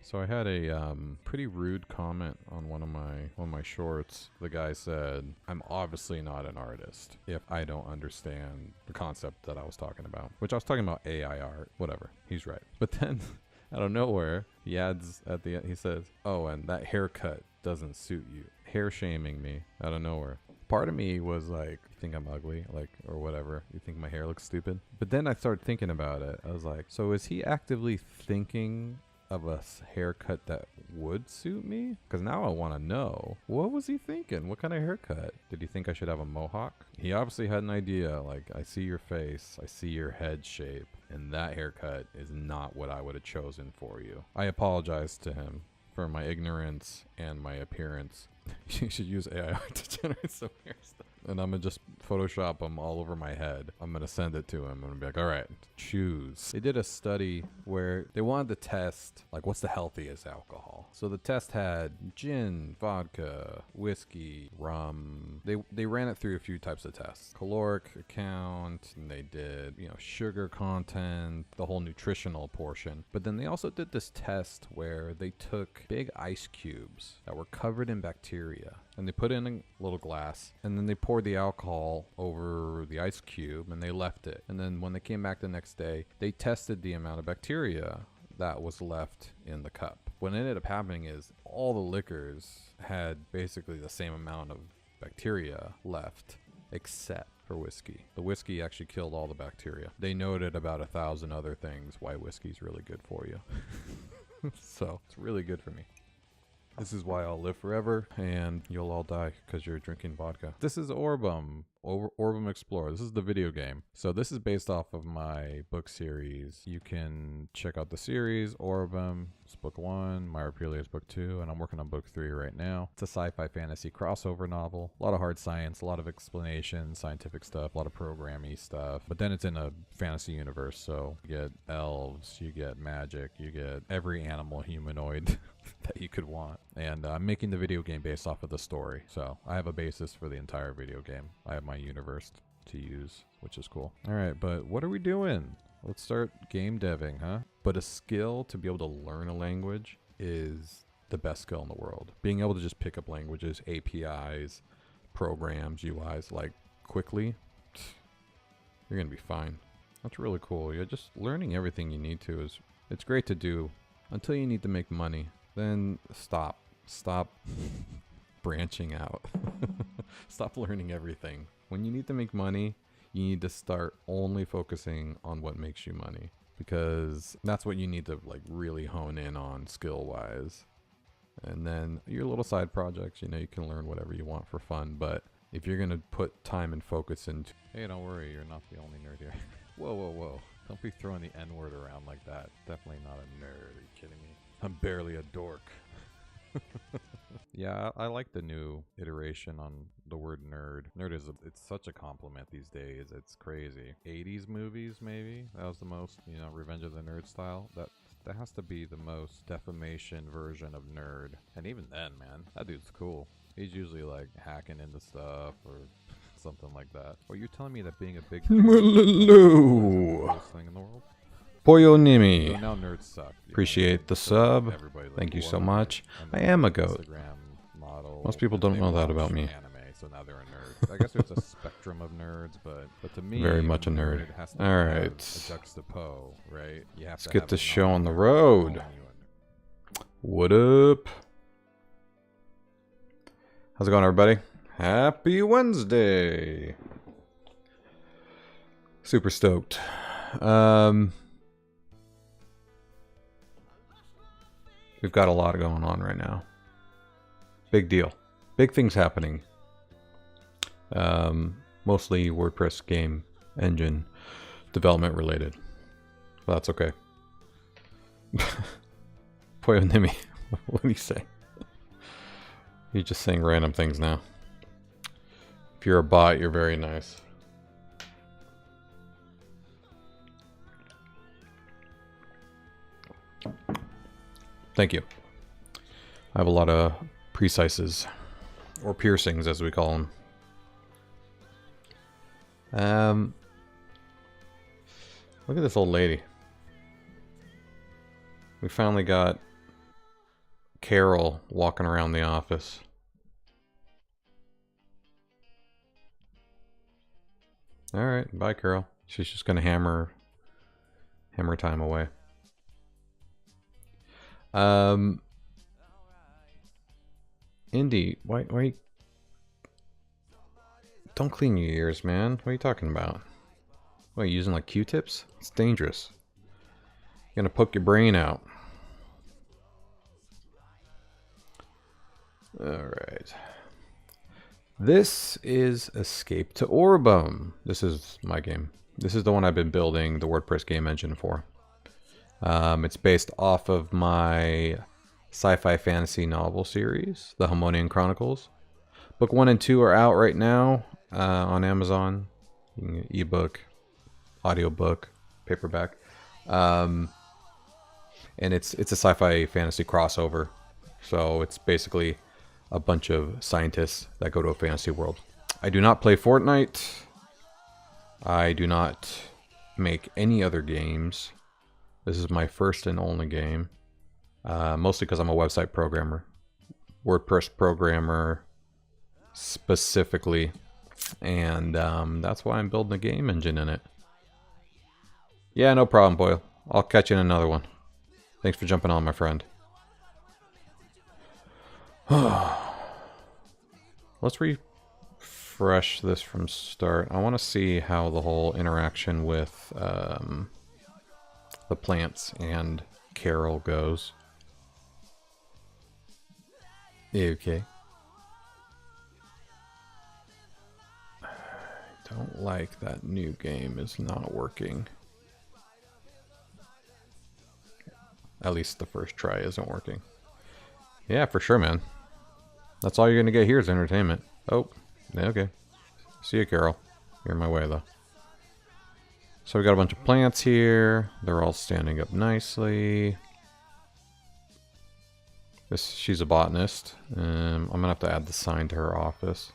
So I had a pretty rude comment on one of my shorts. The guy said, "I'm obviously not an artist if I don't understand the concept that I was talking about." Which I was talking about AI art, whatever. He's right. But then out of nowhere, he adds at the end, he says, "Oh, and that haircut doesn't suit you." Hair shaming me out of nowhere. Part of me was like, "You think I'm ugly?" Like, or whatever. "You think my hair looks stupid?" But then I started thinking about it. I was like, so is he actively thinking of a haircut that would suit me? Because now I want to know, what was he thinking? What kind of haircut? Did he think I should have a mohawk? He obviously had an idea. Like, I see your face, I see your head shape, and that haircut is not what I would have chosen for you. I apologize to him for my ignorance and my appearance. You should use AI to generate some hair stuff. And I'm going to just Photoshop them all over my head. I'm going to send it to him. I'm going to be like, all right, choose. They did a study where they wanted to test, like, what's the healthiest alcohol? So the test had gin, vodka, whiskey, rum. They ran it through a few types of tests. Caloric count, and they did, sugar content, the whole nutritional portion. But then they also did this test where they took big ice cubes that were covered in bacteria, and they put it in a little glass, and then they poured the alcohol over the ice cube, and they left it. And then when they came back the next day, they tested the amount of bacteria that was left in the cup. What ended up happening is all the liquors had basically the same amount of bacteria left, except for whiskey. The whiskey actually killed all the bacteria. They noted about 1,000 other things why whiskey's really good for you. So it's really good for me. This is why I'll live forever, and you'll all die because you're drinking vodka. This is Orbem. Orbem Explorer. This is the video game. So this is based off of my book series. You can check out the series. Orbem is book 1, Miropelia is book 2, and I'm working on book 3 right now. It's a sci-fi fantasy crossover novel. A lot of hard science, a lot of explanation, scientific stuff, a lot of programmy stuff. But then it's in a fantasy universe, so you get elves, you get magic, you get every animal humanoid that you could want. And I'm making the video game based off of the story. So I have a basis for the entire video game. I have my universe to use, which is cool. All right, but what are we doing? Let's start game deving, huh? But a skill to be able to learn a language is the best skill in the world. Being able to just pick up languages, APIs, programs, UIs, like quickly, you're gonna be fine. That's really cool. You're just learning everything you need to it's great to do until you need to make money. Then stop branching out. Stop learning everything. When you need to make money, you need to start only focusing on what makes you money, because that's what you need to like really hone in on skill wise. And then your little side projects, you can learn whatever you want for fun, but if you're gonna put time and focus into, hey, don't worry, you're not the only nerd here. Whoa. Don't be throwing the N-word around like that. Definitely not a nerd. Are you kidding me? I'm barely a dork. Yeah, I like the new iteration on the word nerd. Nerd it's such a compliment these days. It's crazy. 80s movies, maybe? That was the most, Revenge of the Nerd style. That has to be the most defamation version of nerd. And even then, man, that dude's cool. He's usually like hacking into stuff or something like that. Well, you're telling me that being a big Hello. coolest thing in the world? Poyo Nimi. So now nerds suck. Appreciate the sub. Everybody, like, Thank you so whoa. much. And I then am a like goat. Instagram model, Most people and don't they know that watch about me. Anime, so now they're a nerd. I guess there's a spectrum of nerds, but to me, Very much a nerd. Has to All have right. a juxtapose, right? You have Let's to get have the a show on the non-nerd road. calling you a nerd. What up? How's it going, everybody? Happy Wednesday. Super stoked. We've got a lot going on right now. Big deal. Big things happening. Mostly WordPress game engine development related. Well, that's okay. Poyo Nimi, what do you say? You're just saying random things now. If you're a bot, you're very nice. Thank you. I have a lot of precises, or piercings as we call them. Look at this old lady. We finally got Carol walking around the office. Alright, bye Carol. She's just gonna hammer time away. Indy, why don't clean your ears, man. What are you talking about? What, are you using like Q-tips? It's dangerous. You're gonna poke your brain out. Alright. This is Escape to Orbem. This is my game. This is the one I've been building the WordPress game engine for. It's based off of my sci-fi fantasy novel series, The Harmonian Chronicles. Book 1 and 2 are out right now on Amazon. Ebook, audiobook, paperback. And it's a sci-fi fantasy crossover. So it's basically a bunch of scientists that go to a fantasy world. I do not play Fortnite. I do not make any other games. This is my first and only game. Mostly because I'm a website programmer. WordPress programmer specifically. And that's why I'm building a game engine in it. Yeah, no problem, Boyle. I'll catch you in another one. Thanks for jumping on, my friend. Let's refresh this from start. I want to see how the whole interaction with the plants and Carol goes. Okay. I don't like that new game is not working. At least the first try isn't working. Yeah, for sure, man. That's all you're gonna get here is entertainment. Oh, okay. See you, Carol. You're in my way, though. So we got a bunch of plants here. They're all standing up nicely. She's a botanist. I'm gonna have to add the sign to her office.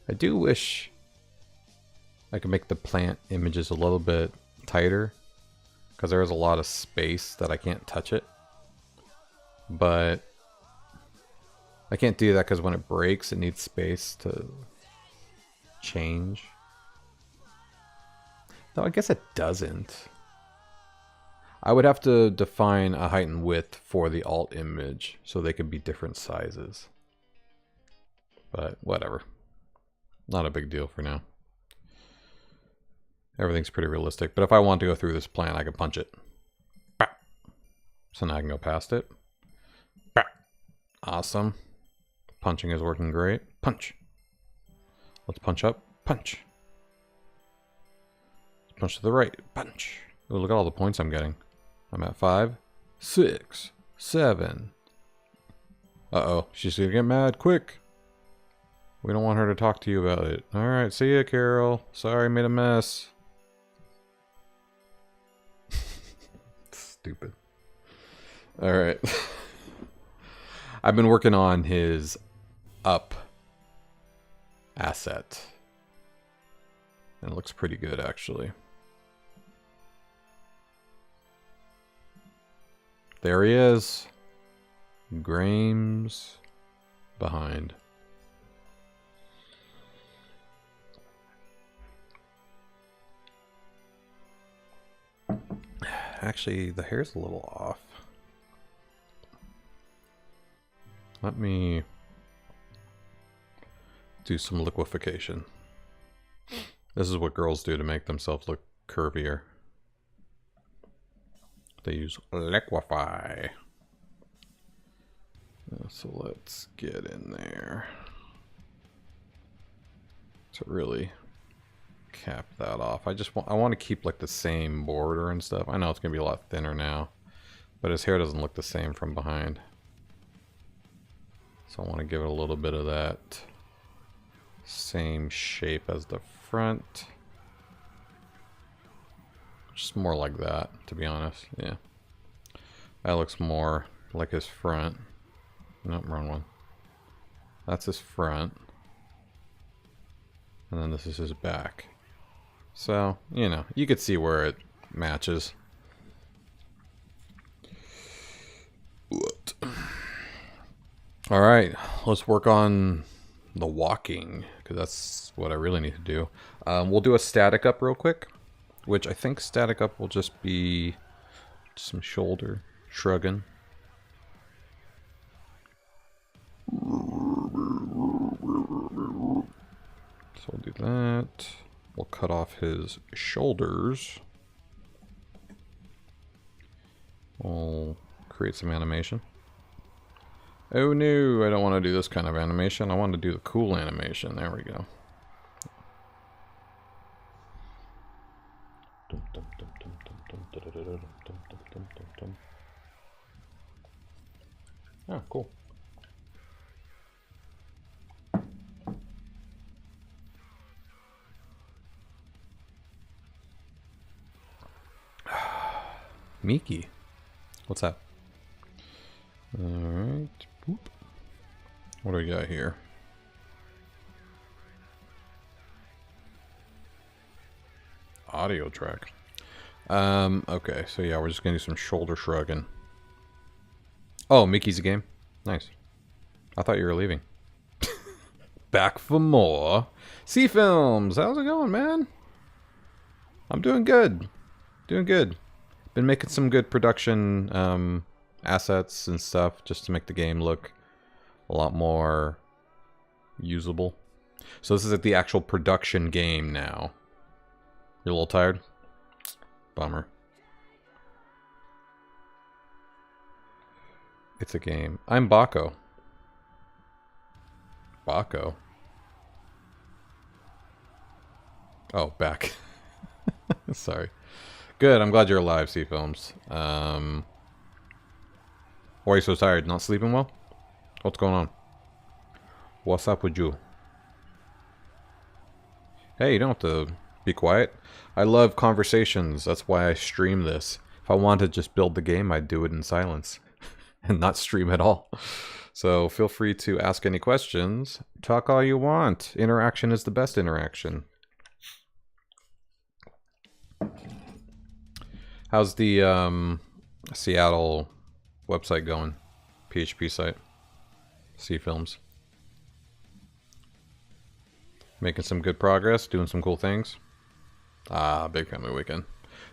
I do wish I could make the plant images a little bit tighter, because there is a lot of space that I can't touch it. But I can't do that because when it breaks, it needs space to change. Though I guess it doesn't. I would have to define a height and width for the alt image so they could be different sizes. But whatever. Not a big deal for now. Everything's pretty realistic. But if I want to go through this plant, I can punch it. So now I can go past it. Awesome. Punching is working great. Punch. Let's punch up. Punch. Let's punch to the right. Punch. Ooh, look at all the points I'm getting. I'm at 5, 6, 7. Uh-oh. She's gonna get mad. Quick. We don't want her to talk to you about it. Alright, see ya, Carol. Sorry, made a mess. Stupid. Alright. I've been working on his up asset. And it looks pretty good, actually. There he is. Graham's behind. Actually, the hair's a little off. Let me do some liquefaction. This is what girls do to make themselves look curvier. They use liquefy. So let's get in there to really cap that off. I want to keep like the same border and stuff. I know it's gonna be a lot thinner now, but his hair doesn't look the same from behind. So I want to give it a little bit of that same shape as the front. Just more like that, to be honest. Yeah. That looks more like his front. Nope, wrong one. That's his front. And then this is his back. So, you know, you could see where it matches. All right, let's work on the walking, because that's what I really need to do. We'll do a static up real quick, which I think static up will just be some shoulder shrugging. So we'll do that. We'll cut off his shoulders. We'll create some animation. Oh no, I don't want to do this kind of animation. I want to do the cool animation. There we go. Oh, cool. Miki. What's that? Alright. What do we got here? Audio track. Okay, so yeah, we're just gonna do some shoulder shrugging. Oh, Mickey's a game? Nice. I thought you were leaving. Back for more. Sea Films, how's it going, man? I'm doing good. Doing good. Been making some good production assets and stuff just to make the game look a lot more usable. So this is like the actual production game now. You're a little tired? Bummer. It's a game. I'm Baco. Baco? Oh, back. Sorry. Good, I'm glad you're alive, Sea Films. Why are you so tired? Not sleeping well? What's going on? What's up with you? Hey, you don't have to be quiet. I love conversations. That's why I stream this. If I wanted to just build the game, I'd do it in silence and not stream at all. So feel free to ask any questions. Talk all you want. Interaction is the best interaction. How's the Seattle website going? PHP site? Sea Films. Making some good progress, doing some cool things. Ah, Big Family Weekend.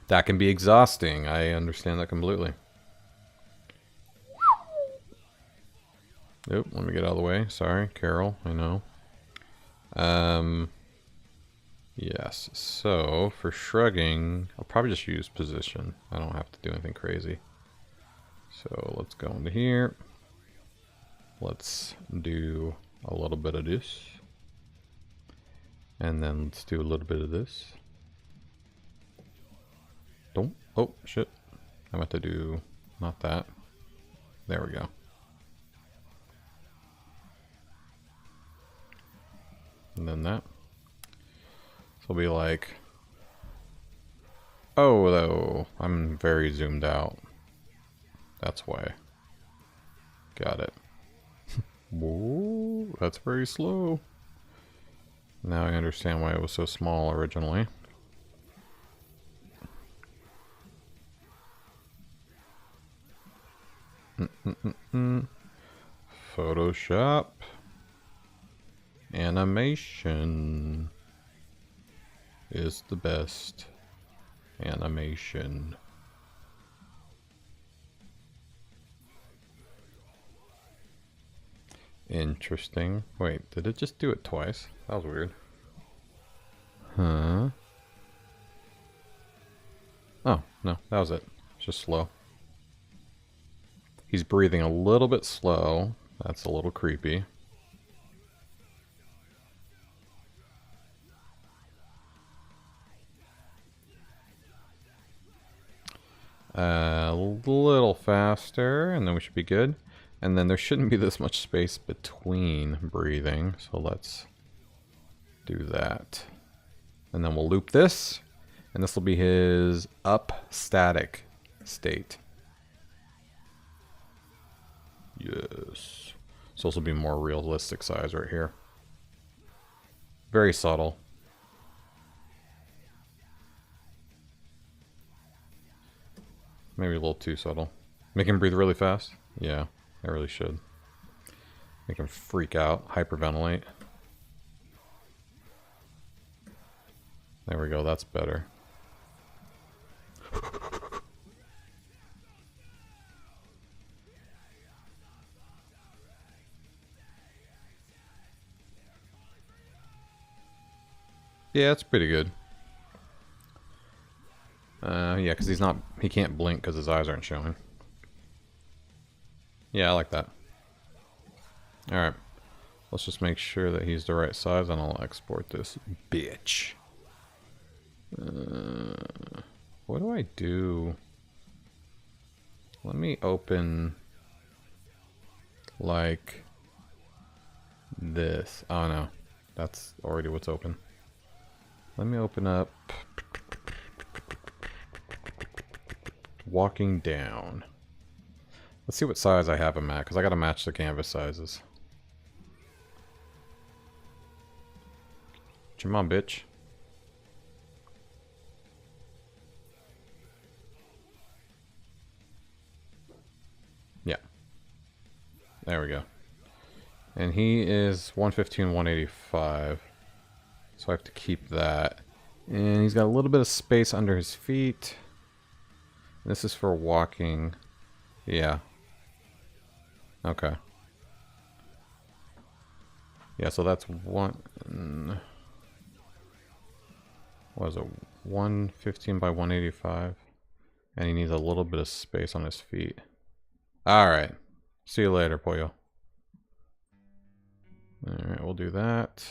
That can be exhausting. I understand that completely. Oop, let me get out of the way. Sorry, Carol, I know. Yes, so for shrugging, I'll probably just use position. I don't have to do anything crazy. So let's go into here. Let's do a little bit of this. And then let's do a little bit of this. Don't. Oh, shit. I meant to do not that. There we go. And then that. So it'll be like, oh, though, I'm very zoomed out. That's why. Got it. Whoa, that's very slow. Now I understand why it was so small originally. Photoshop. Animation is the best animation. Interesting. Wait, did it just do it twice? That was weird. Huh? Oh, no, that was it. It's just slow. He's breathing a little bit slow. That's a little creepy. A little faster, and then we should be good. And then there shouldn't be this much space between breathing, so let's do that. And then we'll loop this, and this will be his up static state. Yes. So this will be more realistic size right here. Very subtle. Maybe a little too subtle. Make him breathe really fast? Yeah, I really should. Make him freak out, hyperventilate. There we go, that's better. Yeah, it's pretty good. Yeah, because he can't blink because his eyes aren't showing. Yeah, I like that. Alright. Let's just make sure that he's the right size and I'll export this bitch. What do I do? Let me open like this. Oh no, that's already what's open. Let me open up walking down. Let's see what size I have him at, because I gotta match the canvas sizes. Come on, bitch. Yeah. There we go. And he is 115, 185. So I have to keep that. And he's got a little bit of space under his feet. This is for walking. Yeah. Okay. Yeah, so that's one... What is it? 115 by 185. And he needs a little bit of space on his feet. Alright. See you later, Pollo. Alright, we'll do that.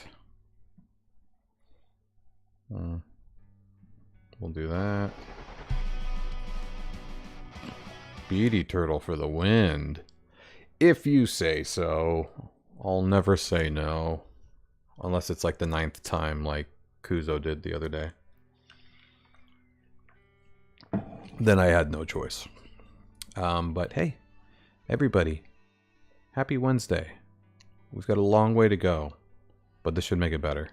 We'll do that. Beady turtle for the wind. If you say so. I'll never say no. Unless it's like the 9th time like Kuzo did the other day. Then I had no choice. But hey, everybody, happy Wednesday. We've got a long way to go, but this should make it better.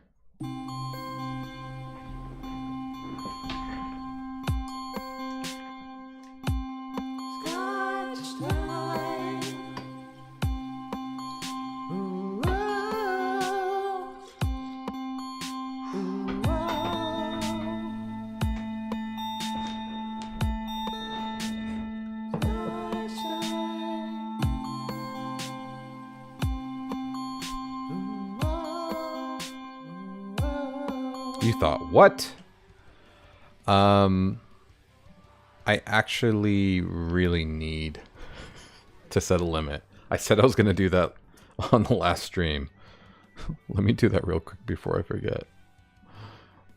You thought, what? I actually really need to set a limit. I said I was going to do that on the last stream. Let me do that real quick before I forget.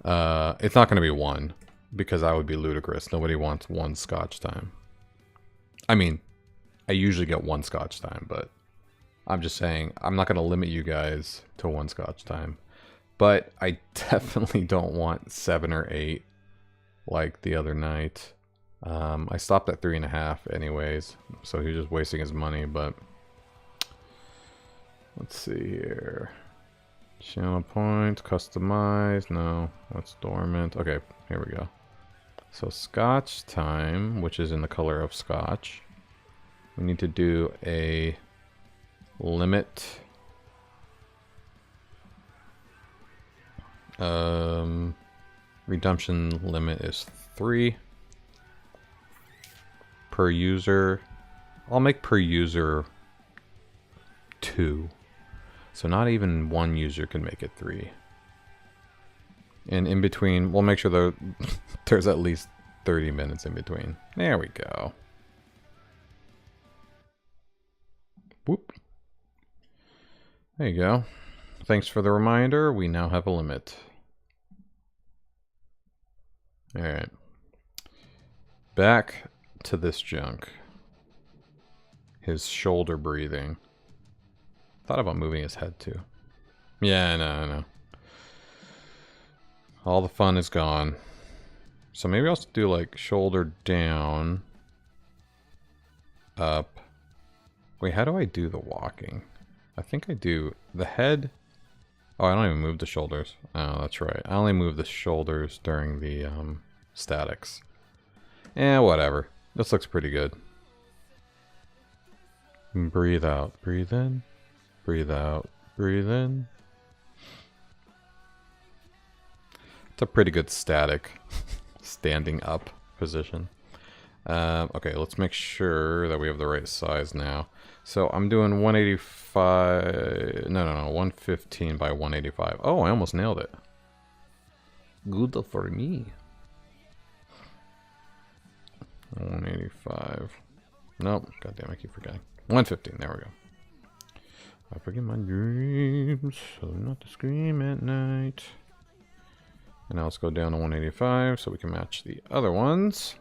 It's not going to be 1, because that would be ludicrous. Nobody wants 1 scotch time. I mean, I usually get 1 scotch time, but I'm just saying, I'm not going to limit you guys to 1 scotch time. But I definitely don't want 7 or 8 like the other night. I stopped at 3.5 anyways, so he was just wasting his money, but let's see here. Channel points, customize, no, that's dormant. Okay, here we go. So scotch time, which is in the color of scotch. We need to do a limit. Redemption limit is 3 per user. I'll make per user 2. So not even 1 user can make it 3. And in between, we'll make sure there's at least 30 minutes in between. There we go. Whoop. There you go. Thanks for the reminder. We now have a limit. Alright. Back to this junk. His shoulder breathing. Thought about moving his head too. Yeah, I know. All the fun is gone. So maybe I'll do like shoulder down. Up. Wait, how do I do the walking? I think I do the head. Oh, I don't even move the shoulders. Oh, that's right. I only move the shoulders during the statics. Eh, whatever. This looks pretty good. Breathe out. Breathe in. Breathe out. Breathe in. It's a pretty good static standing up position. Okay, let's make sure that we have the right size now. So I'm doing 185, no, 115 by 185. Oh, I almost nailed it. Good for me. 185. Nope, goddamn, I keep forgetting. 115, there we go. I forget my dreams, so not to scream at night. And now let's go down to 185 so we can match the other ones.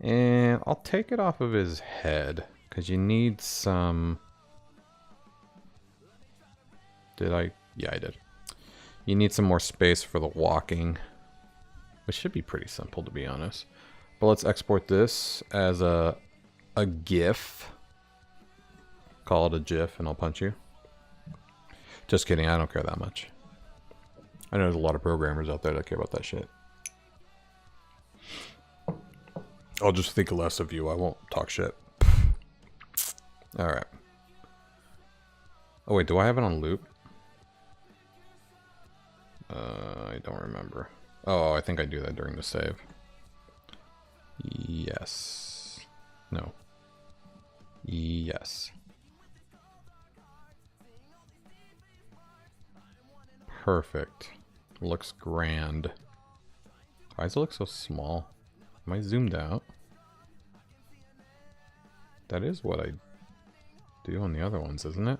And I'll take it off of his head, because you need some... Did I? Yeah, I did. You need some more space for the walking, which should be pretty simple, to be honest. But let's export this as a GIF. Call it a GIF, and I'll punch you. Just kidding, I don't care that much. I know there's a lot of programmers out there that care about that shit. I'll just think less of you. I won't talk shit. Alright. Oh wait, do I have it on loop? I don't remember. Oh, I think I do that during the save. Yes. No. Yes. Perfect. Looks grand. Why does it look so small? Am I zoomed out? That is what I do on the other ones, isn't it?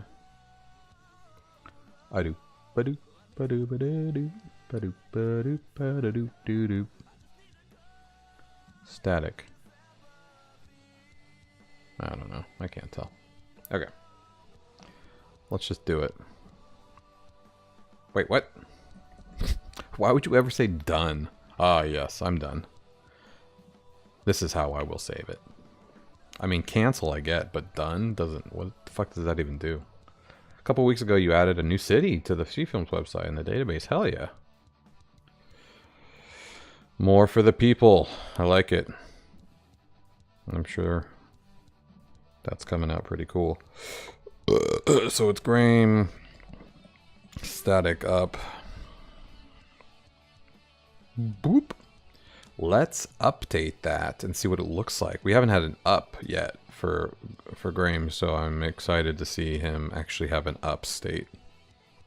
I do. Ba-do, ba-do, ba-do, ba-do, ba-do, ba-do, do-do. Static. I don't know. I can't tell. Okay. Let's just do it. Wait, what? Why would you ever say done? Ah, yes, I'm done. This is how I will save it. I mean, cancel I get, but done doesn't... What the fuck does that even do? A couple weeks ago, you added a new city to the CFilms website in the database. Hell yeah. More for the people. I like it. I'm sure that's coming out pretty cool. So it's Graham. Static up. Boop. Let's update that and see what it looks like. We haven't had an up yet for Graham, so I'm excited to see him actually have an up state,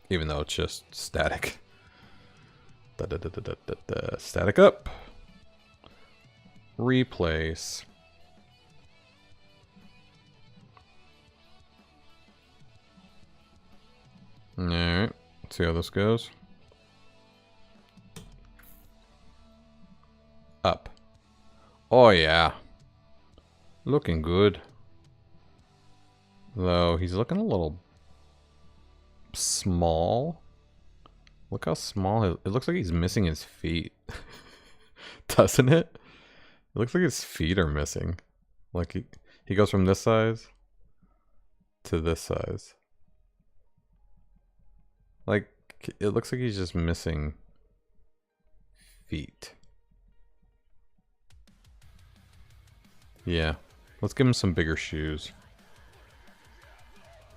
even though it's just static. Static up. Replace. Alright, let's see how this goes. Up. Oh yeah. Looking good. Though he's looking a little small. Look how small it looks like he's missing his feet. Doesn't it? It looks like his feet are missing. Like he goes from this size to this size. Like it looks like he's just missing feet. Yeah, let's give him some bigger shoes.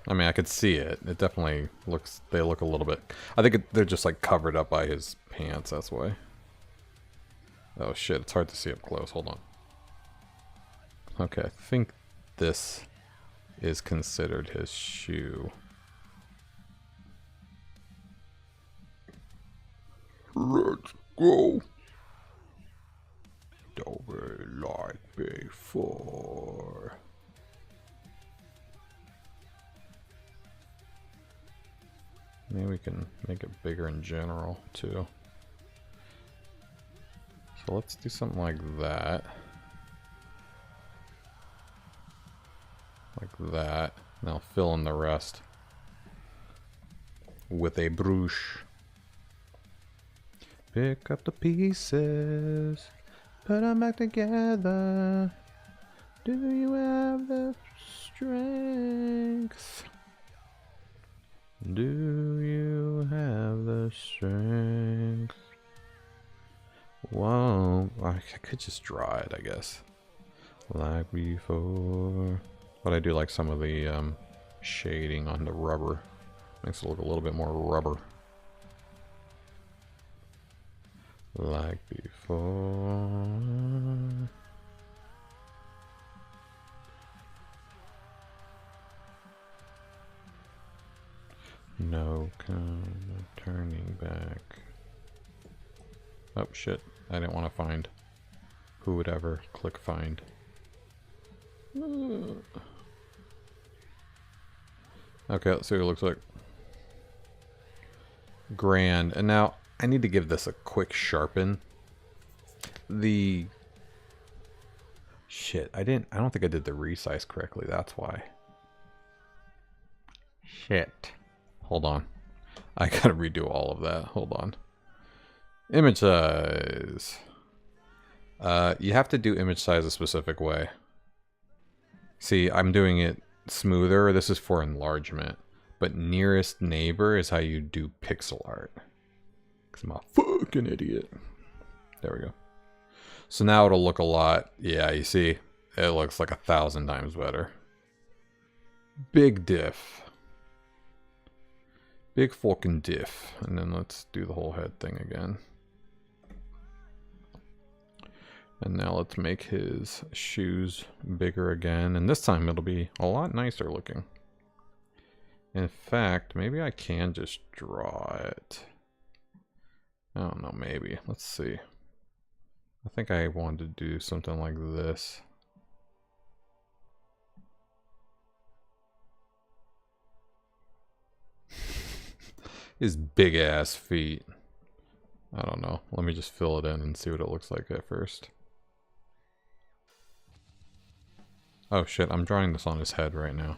I mean, I could see it. It definitely looks, they look a little bit, I think they're just like covered up by his pants, that's why. Oh shit, it's hard to see up close, hold on. Okay, I think this is considered his shoe. Let's go. Don't be like before. Maybe we can make it bigger in general too. So let's do something like that. Like that. And I'll fill in the rest with a brush. Pick up the pieces. Put them back together. Do you have the strength? Do you have the strength? Whoa, I could just draw it, I guess. Like before. But I do like some of the shading on the rubber. Makes it look a little bit more rubber. Like before. No turning back. Oh shit, I didn't want to find. Who would ever click find? Okay, let's see what it looks like. Grand. And now I need to give this a quick sharpen. Shit, I don't think I did the resize correctly. That's why. Shit. Hold on. I gotta redo all of that. Hold on. Image size. You have to do image size a specific way. See, I'm doing it smoother. This is for enlargement. But nearest neighbor is how you do pixel art. Because I'm a fucking idiot. There we go. So now it'll look a lot. Yeah, you see? It looks like 1,000 times better. Big diff. Big fucking diff. And then let's do the whole head thing again. And now let's make his shoes bigger again. And this time it'll be a lot nicer looking. In fact, maybe I can just draw it. I don't know, maybe. Let's see. I think I wanted to do something like this. His big ass feet. I don't know. Let me just fill it in and see what it looks like at first. Oh shit, I'm drawing this on his head right now.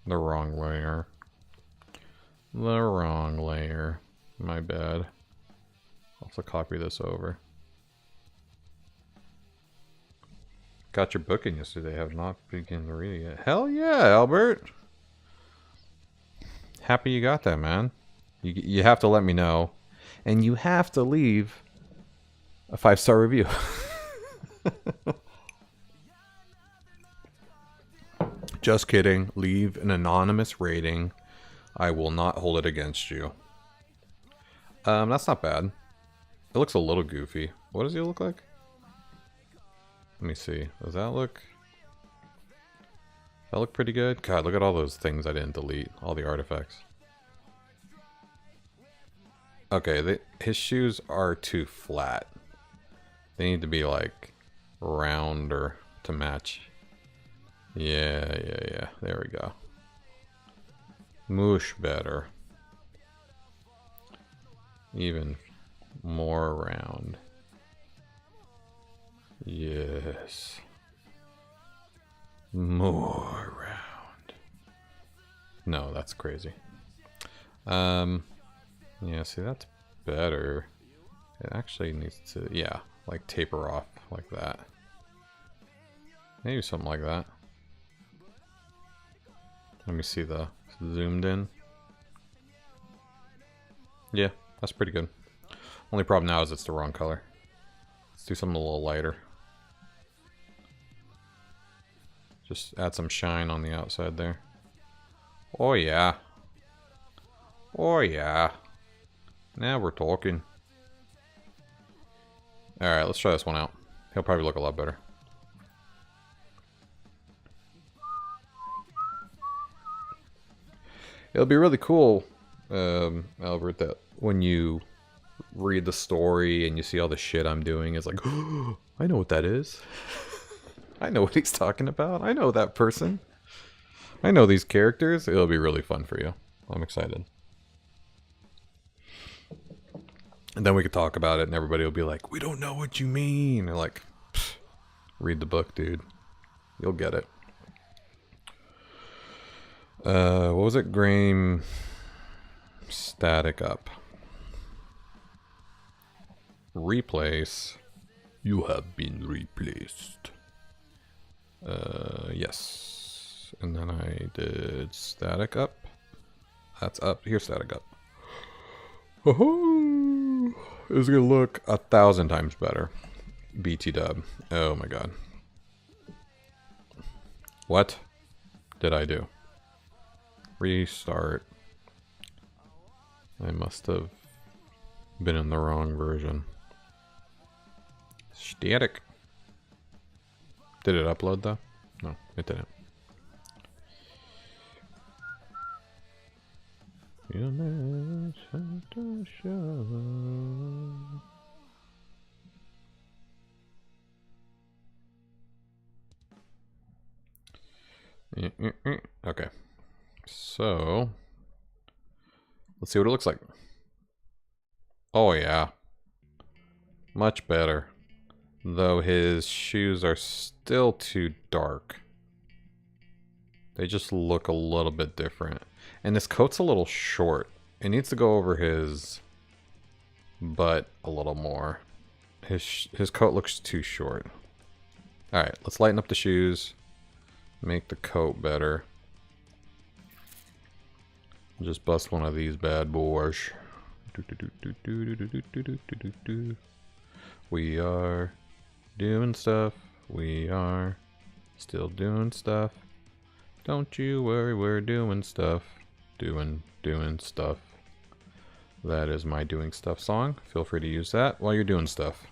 The wrong layer. The wrong layer. My bad. Also copy this over. Got your book in yesterday. Have not begun reading it. Hell yeah, Albert! Happy you got that, man. You have to let me know. And you have to leave a 5-star review. Just kidding. Leave an anonymous rating. I will not hold it against you. That's not bad. It looks a little goofy. What does he look like? Let me see. Does that look... That look pretty good? God, look at all those things I didn't delete. All the artifacts. Okay, his shoes are too flat. They need to be like rounder to match. Yeah. There we go. Moosh better. Even more round. Yes. More round. No, that's crazy. Yeah, see, that's better. It actually needs to, yeah, like taper off like that. Maybe something like that. Let me see the zoomed in. Yeah, that's pretty good. Only problem now is it's the wrong color. Let's do something a little lighter. Just add some shine on the outside there. Oh yeah. Oh yeah. Now we're talking. Alright, let's try this one out. He'll probably look a lot better. It'll be really cool, Albert, that when you read the story and you see all the shit I'm doing, it's like, oh, I know what that is. I know what he's talking about. I know that person. I know these characters. It'll be really fun for you. I'm excited. And then we could talk about it and everybody will be like, we don't know what you mean. They're like, read the book, dude. You'll get it. What was it? Graham static up. Replace. You have been replaced. Yes. And then I did static up. That's up. Here's static up. Oh, it's gonna look 1,000 times better. BT dub. Oh my god. What did I do? Restart. I must have been in the wrong version. Static. Did it upload though? No, it didn't. You never had to show. Okay, so let's see what it looks like. Oh yeah, much better. Though his shoes are still too dark. They just look a little bit different. And his coat's a little short. It needs to go over his butt a little more. His coat looks too short. Alright, let's lighten up the shoes. Make the coat better. Just bust one of these bad boys. We are doing stuff. We are still doing stuff. Don't you worry, we're doing stuff. Doing stuff. That is my doing stuff song. Feel free to use that while you're doing stuff.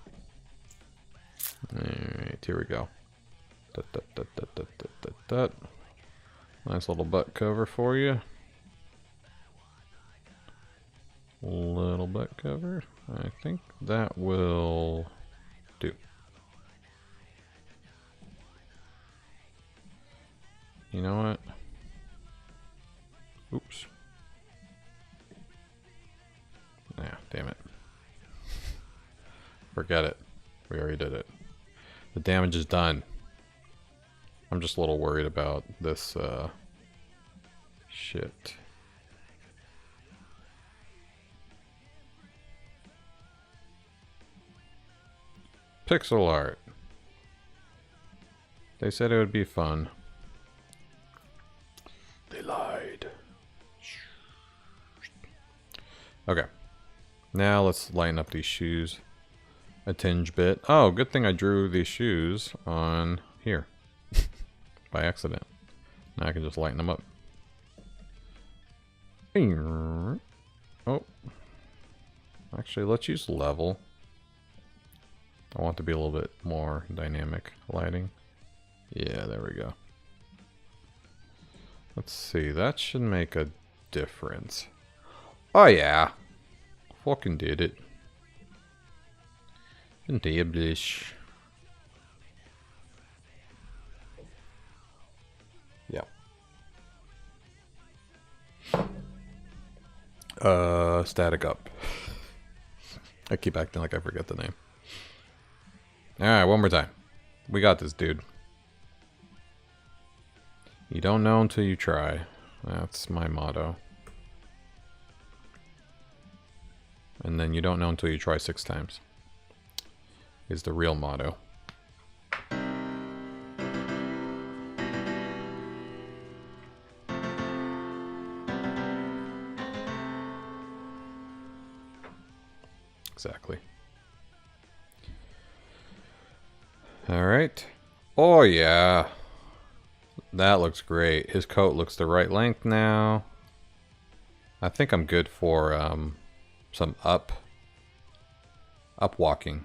Alright, here we go. Nice little butt cover for you. Little butt cover. I think that will do. You know what? Oops. Yeah, damn it. Forget it. We already did it. The damage is done. I'm just a little worried about this, shit. Pixel art. They said it would be fun. They lied. Okay. Now let's lighten up these shoes a tinge bit. Oh, good thing I drew these shoes on here. By accident. Now I can just lighten them up. Oh. Actually, let's use level. I want to be a little bit more dynamic lighting. Yeah, there we go. Let's see, that should make a difference. Oh yeah. Fucking did it. Endablish. Yeah. Static up. I keep acting like I forget the name. Alright, one more time. We got this, dude. You don't know until you try. That's my motto. And then you don't know until you try 6 times. Is the real motto. Exactly. Alright. Oh yeah. That looks great. His coat looks the right length now. I think I'm good for some up walking.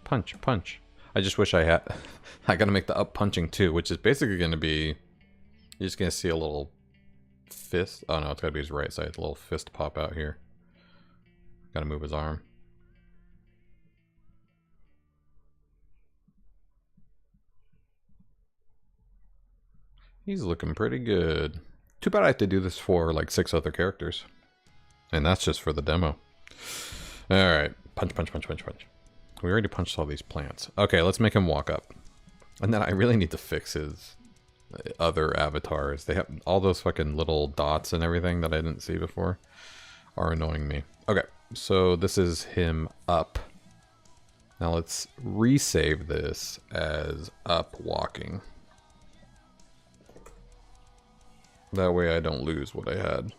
Punch, punch. I just wish I had... I gotta make the up punching too, which is basically gonna be... You're just gonna see a little fist. Oh no, it's gotta be his right side. A little fist pop out here. Gotta move his arm. He's looking pretty good. Too bad I have to do this for like 6 other characters. And that's just for the demo. Alright. Punch, punch, punch, punch, punch. We already punched all these plants. Okay, let's make him walk up. And then I really need to fix his other avatars. They have all those fucking little dots and everything that I didn't see before are annoying me. Okay, so this is him up. Now let's resave this as up walking. That way I don't lose what I had.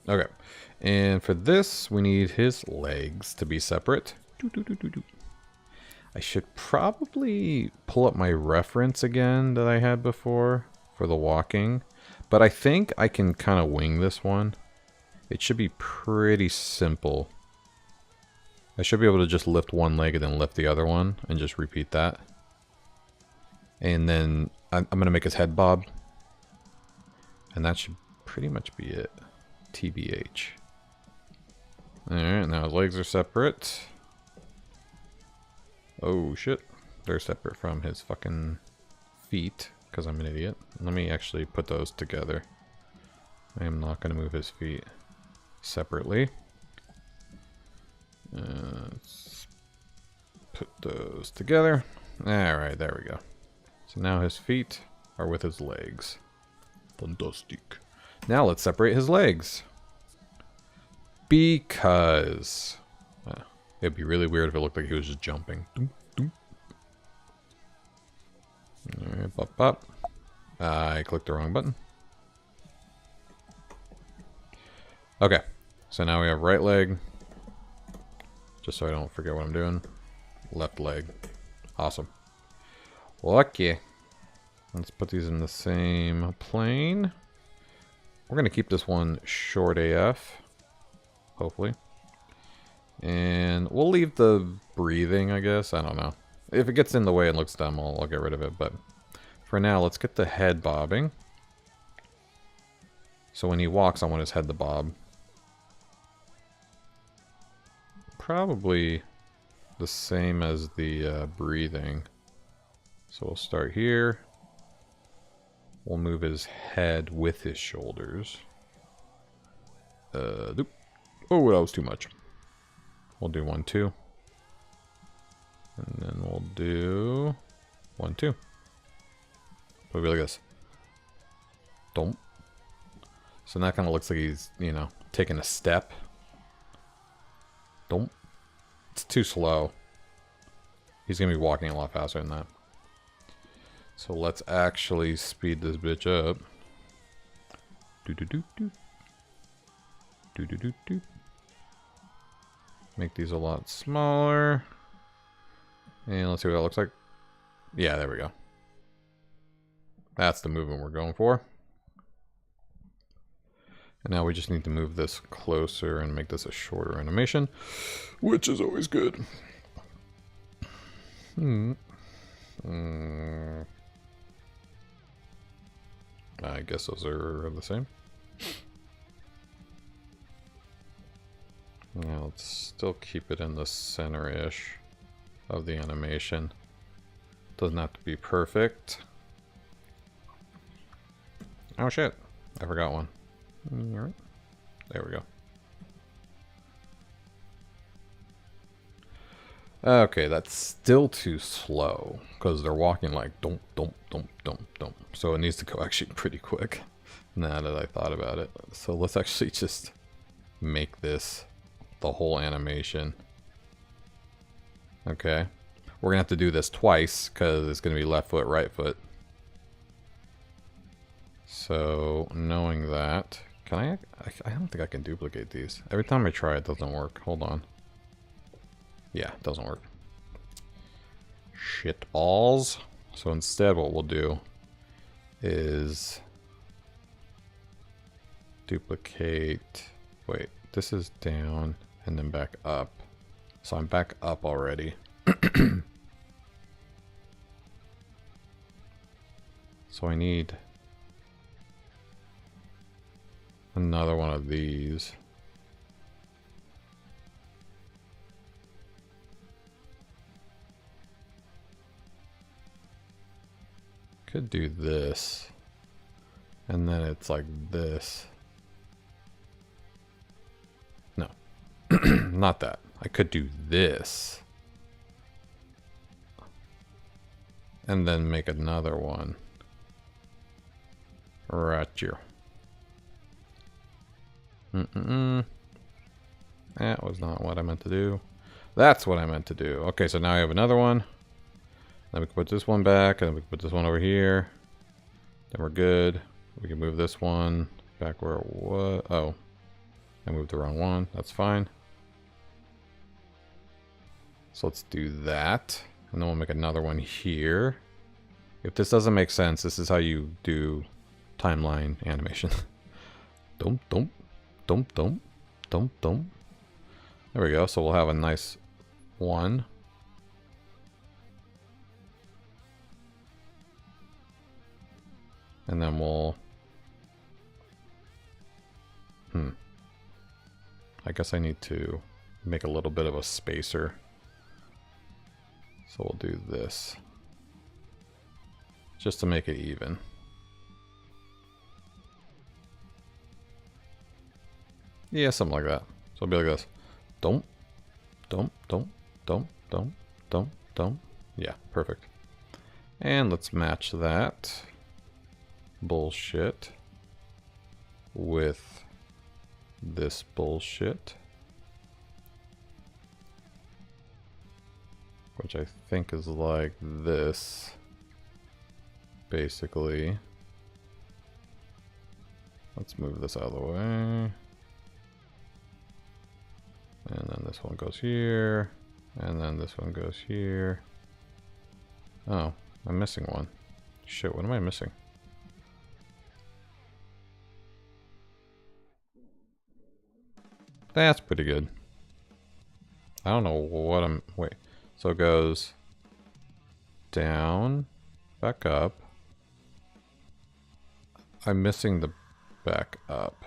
Okay. And for this, we need his legs to be separate. I should probably pull up my reference again that I had before for the walking. But I think I can kind of wing this one. it should be pretty simple. I should be able to just lift one leg and then lift the other one and just repeat that. And then I'm going to make his head bob. And that should pretty much be it. TBH. Alright, now his legs are separate. Oh shit. They're separate from his fucking feet, because I'm an idiot. Let me actually put those together. I am not going to move his feet separately. Let's put those together. Alright, there we go. So now his feet are with his legs. Fantastic. Now let's separate his legs. Because it'd be really weird if it looked like he was just jumping. Alright, pop, pop. I clicked the wrong button. Okay, so now we have right leg. Just so I don't forget what I'm doing. Left leg. Awesome. Okay. Let's put these in the same plane. We're going to keep this one short AF. Hopefully. And we'll leave the breathing, I guess. I don't know. If it gets in the way and looks dumb, I'll get rid of it. But for now, let's get the head bobbing. So when he walks, I want his head to bob. Probably the same as the breathing. So we'll start here. We'll move his head with his shoulders. Oh, that was too much. We'll do 1, 2. And then we'll do 1, 2. We'll be like this. Don't. So that kind of looks like he's, you know, taking a step. Don't. It's too slow. He's going to be walking a lot faster than that. So let's actually speed this bitch up. Do-do-do-do. Do-do-do-do. Make these a lot smaller. And let's see what that looks like. Yeah, there we go. That's the movement we're going for. And now we just need to move this closer and make this a shorter animation, which is always good. I guess those are the same. Now let's still keep it in the center-ish of the animation. Doesn't have to be perfect. Oh shit, I forgot one. There we go. Okay, that's still too slow because they're walking like don't. So it needs to go actually pretty quick now that I thought about it. So let's actually just make this the whole animation. Okay. We're gonna have to do this twice because it's gonna be left foot, right foot. So knowing that, can I don't think I can duplicate these. Every time I try it doesn't work. Hold on. Yeah, it doesn't work. Shit balls. So instead what we'll do is duplicate. Wait, this is down and then back up. So I'm back up already. So I need another one of these. Could do this. And then it's like this. No. Not that. I could do this. And then make another one. Right here. That was not what I meant to do. That's what I meant to do. Okay, so now I have another one. Then we can put this one back, and then we can put this one over here. Then we're good. We can move this one back where it was. Oh, I moved the wrong one. That's fine. So let's do that. And then we'll make another one here. If this doesn't make sense, this is how you do timeline animation. Don't. Dump, dump, dump, dump. There we go. So we'll have a nice one. And then we'll... I guess I need to make a little bit of a spacer. So we'll do this. Just to make it even. Yeah, something like that. So it'll be like this. Dump, dump, dump, dump, dump, dump, dump. Yeah, perfect. And let's match that bullshit with this bullshit, which I think is like this, basically. Let's move this out of the way. And then this one goes here. And then this one goes here. Oh, I'm missing one. Shit, what am I missing? That's pretty good. I don't know what I'm... Wait. So it goes down, back up. I'm missing the back up.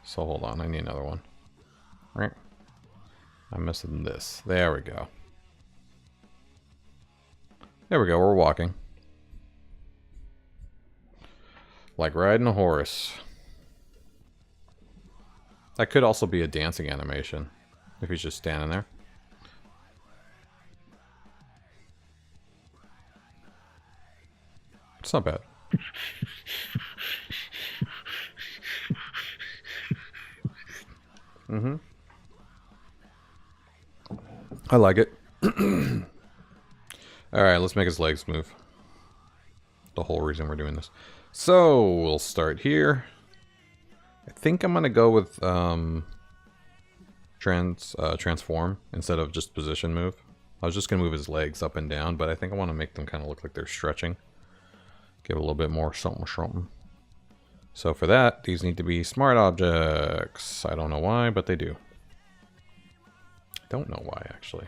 So hold on, I need another one. Right. I'm missing this. There we go. There we go, we're walking. Like riding a horse. That could also be a dancing animation, if he's just standing there. It's not bad. Mm-hmm. I like it. Alright, let's make his legs move. The whole reason we're doing this. So, we'll start here. I think I'm gonna go with transform instead of just position move. I was just gonna move his legs up and down, but I think I want to make them kind of look like they're stretching. Give it a little bit more something something. So for that, these need to be smart objects. I don't know why, but they do. I don't know why actually.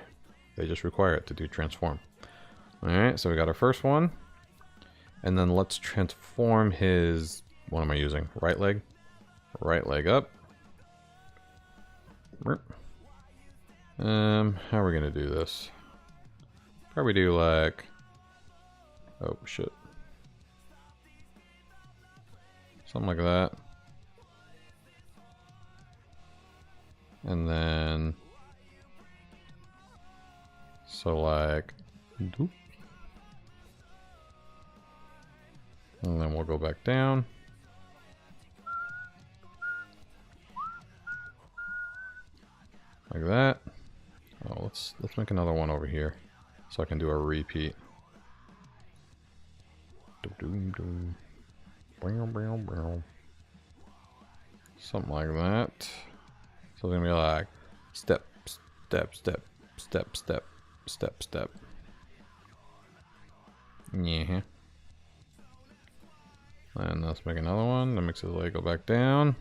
They just require it to do transform. Alright, so we got our first one. And then let's transform his, what am I using? Right leg? Right leg up. How are we gonna do this? Probably do like, oh shit. Something like that. And then, so like, doop. And then we'll go back down. Like that. Oh, let's make another one over here, so I can do a repeat. Something like that. So it's gonna be like step, step, step, step, step, step, step. Yeah. And let's make another one. That makes his leg go back down.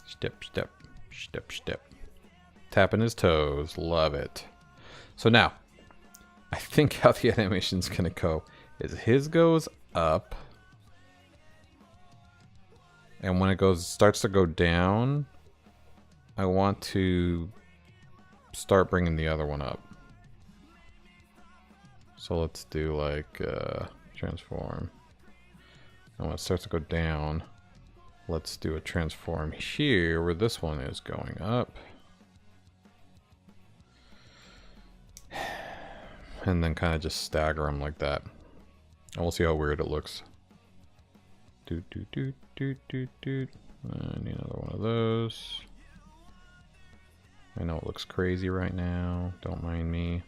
Step, step, step, step. Tapping his toes. Love it. So now, I think how the animation's gonna go is his goes up. And when it starts to go down, I want to start bringing the other one up. So let's do like transform. And when it starts to go down, let's do a transform here where this one is going up. And then kind of just stagger them like that. And we'll see how weird it looks. Doot, doot, doot, doot, doot, doot. I need another one of those. I know it looks crazy right now. Don't mind me.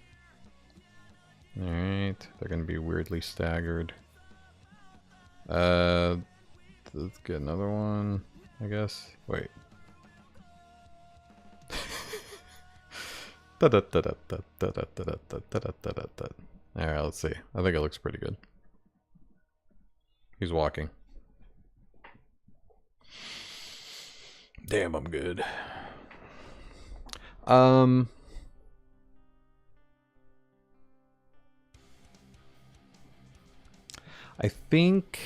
Alright, they're gonna be weirdly staggered. Let's get another one, I guess. Wait. Alright, let's see. I think it looks pretty good. He's walking. Damn, I'm good. I think...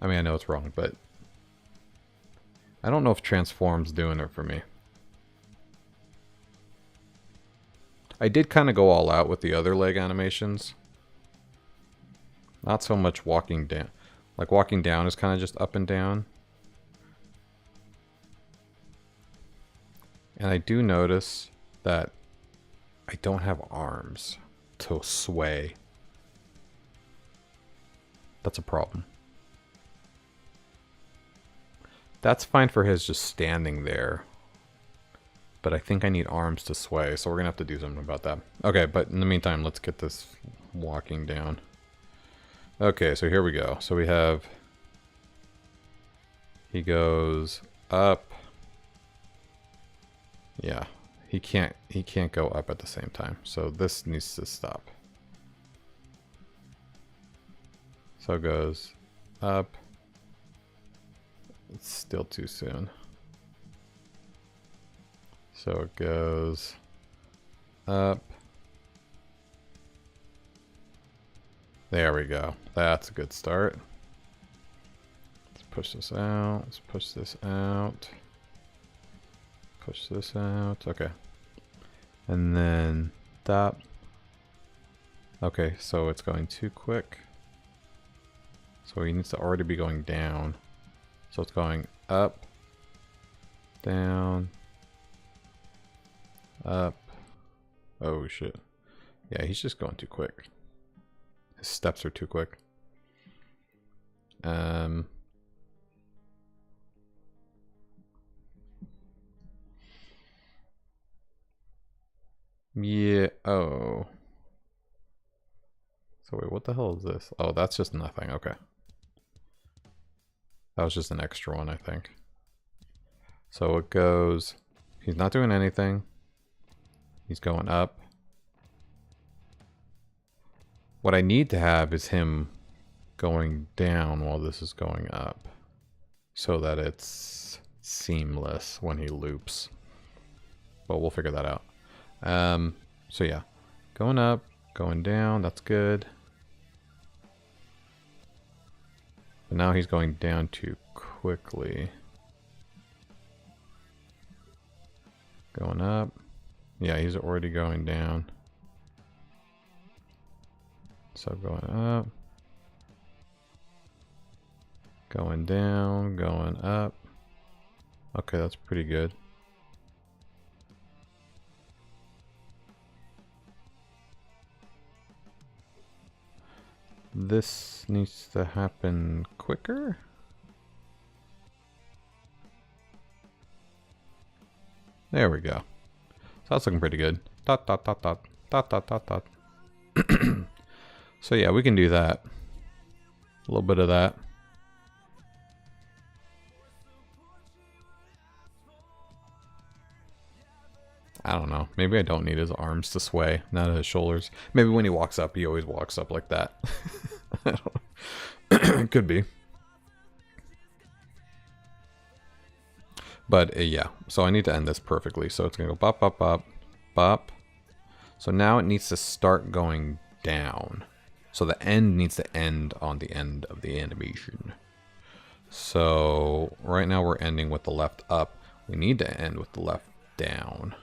I mean, I know it's wrong, but... I don't know if transform's doing it for me. I did kind of go all out with the other leg animations. Not so much walking down. Like, walking down is kind of just up and down. And I do notice that I don't have arms to sway. That's a problem. That's fine for his just standing there. But I think I need arms to sway, so we're going to have to do something about that. Okay, but in the meantime, let's get this walking down. Okay, so here we go. So we have... He goes up. Yeah, he can't go up at the same time. So this needs to stop. So it goes up. It's still too soon. So it goes up. There we go. That's a good start. Let's push this out. Let's push this out. Push this out. Okay. And then stop. Okay, so it's going too quick. So he needs to already be going down. So it's going up, down, up. Oh shit. Yeah, he's just going too quick. His steps are too quick. Yeah, oh. So wait, what the hell is this? Oh, that's just nothing, okay. That was just an extra one, I think. So it goes... He's not doing anything. He's going up. What I need to have is him going down while this is going up. So that it's seamless when he loops. But we'll figure that out. So yeah. Going up, going down, that's good. But now he's going down too quickly. Going up. Yeah, he's already going down. So going up. Going down, going up. Okay, that's pretty good. This needs to happen quicker. There we go. So that's looking pretty good. Dot, dot, dot, dot, dot, dot, dot, dot. So yeah, we can do that. A little bit of that. I don't know. Maybe I don't need his arms to sway, not his shoulders. Maybe when he walks up, he always walks up like that. I don't know. Could be. But yeah, so I need to end this perfectly. So it's going to go bop, bop, bop, bop. So now it needs to start going down. So the end needs to end on the end of the animation. So right now we're ending with the left up. We need to end with the left down.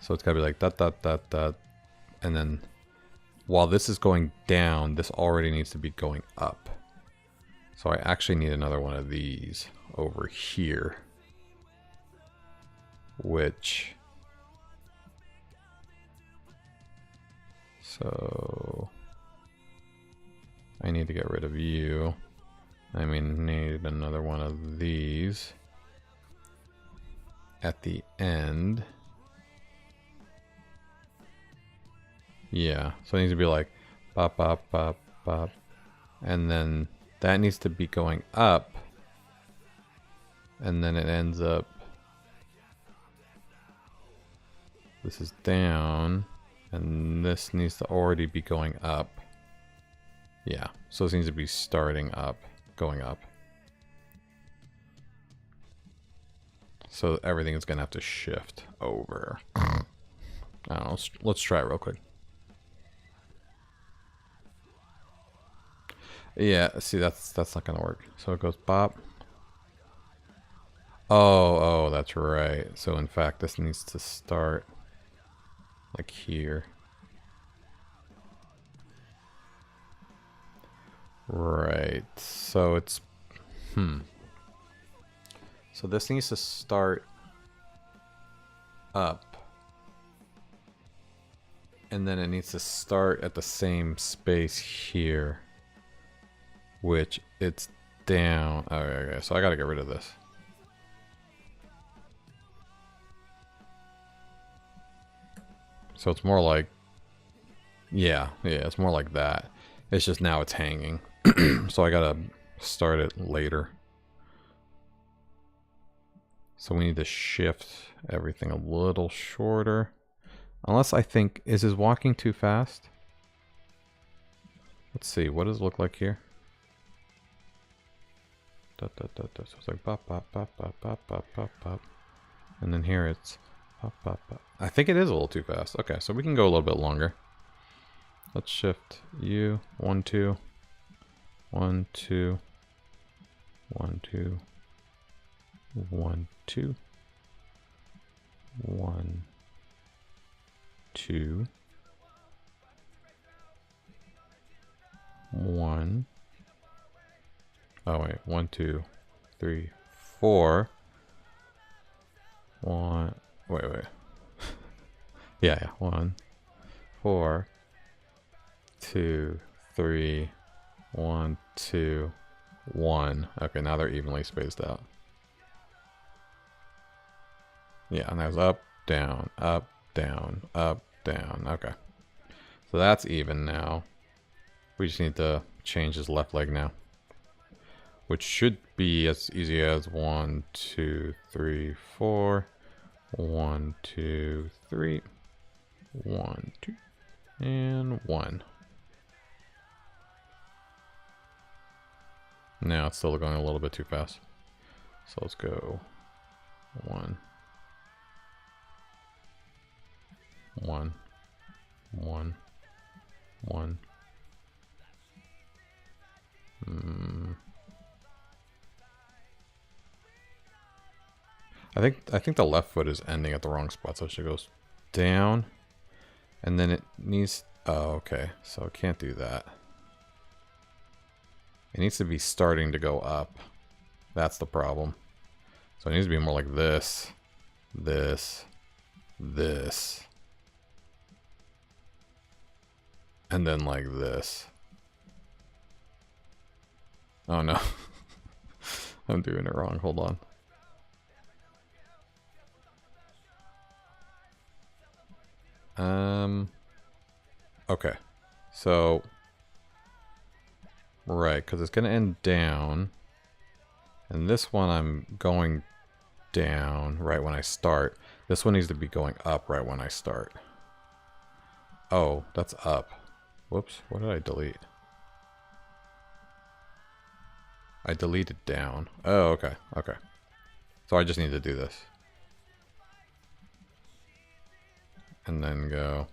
So it's gotta be like dot, dot, dot, dot. And then while this is going down, this already needs to be going up. So I actually need another one of these over here. Which... So... I need to get rid of you. I mean, need another one of these. At the end... Yeah, so it needs to be like bop, bop, bop, bop. And then that needs to be going up. And then it ends up... This is down. And this needs to already be going up. Yeah, so this needs to be starting up, going up. So everything is going to have to shift over. I don't know. Let's try it real quick. Yeah, see, that's not going to work. So it goes bop. Oh, that's right. So in fact, this needs to start like here. Right. So it's So this needs to start up. And then it needs to start at the same space here. Which it's down. Okay, so I gotta get rid of this. So it's more like, yeah, it's more like that. It's just now it's hanging. So I gotta start it later. So we need to shift everything a little shorter. Unless I think, is his walking too fast? Let's see, what does it look like here? So it's like bop, bop, bop, bop, bop, bop, bop, bop. And then here it's bop, bop, bop. I think it is a little too fast. Okay, so we can go a little bit longer. Let's shift you. 1, 2. 1, 2. 1, 2. 1, 2. 1, 2. 1. Oh wait, 1, 2, 3, 4. 1. Wait. yeah. 1, 4, 2, 3, 1, 2, 1. Okay, now they're evenly spaced out. Yeah, and there's up, down, up, down, up, down. Okay. So that's even now. We just need to change his left leg now. Which should be as easy as 1, 2, 3, 4. 1, 2, 3. 1, 2, and 1. Now it's still going a little bit too fast. So let's go 1. 1. 1. 1. I think the left foot is ending at the wrong spot, so it should go down, and then it needs. Oh, okay. So it can't do that. It needs to be starting to go up. That's the problem. So it needs to be more like this, this, this, and then like this. Oh no. I'm doing it wrong. Hold on. Okay. So, right, because it's going to end down. And this one I'm going down right when I start. This one needs to be going up right when I start. Oh, that's up. Whoops, what did I delete? I deleted down. Oh, okay, okay. So I just need to do this. And then go.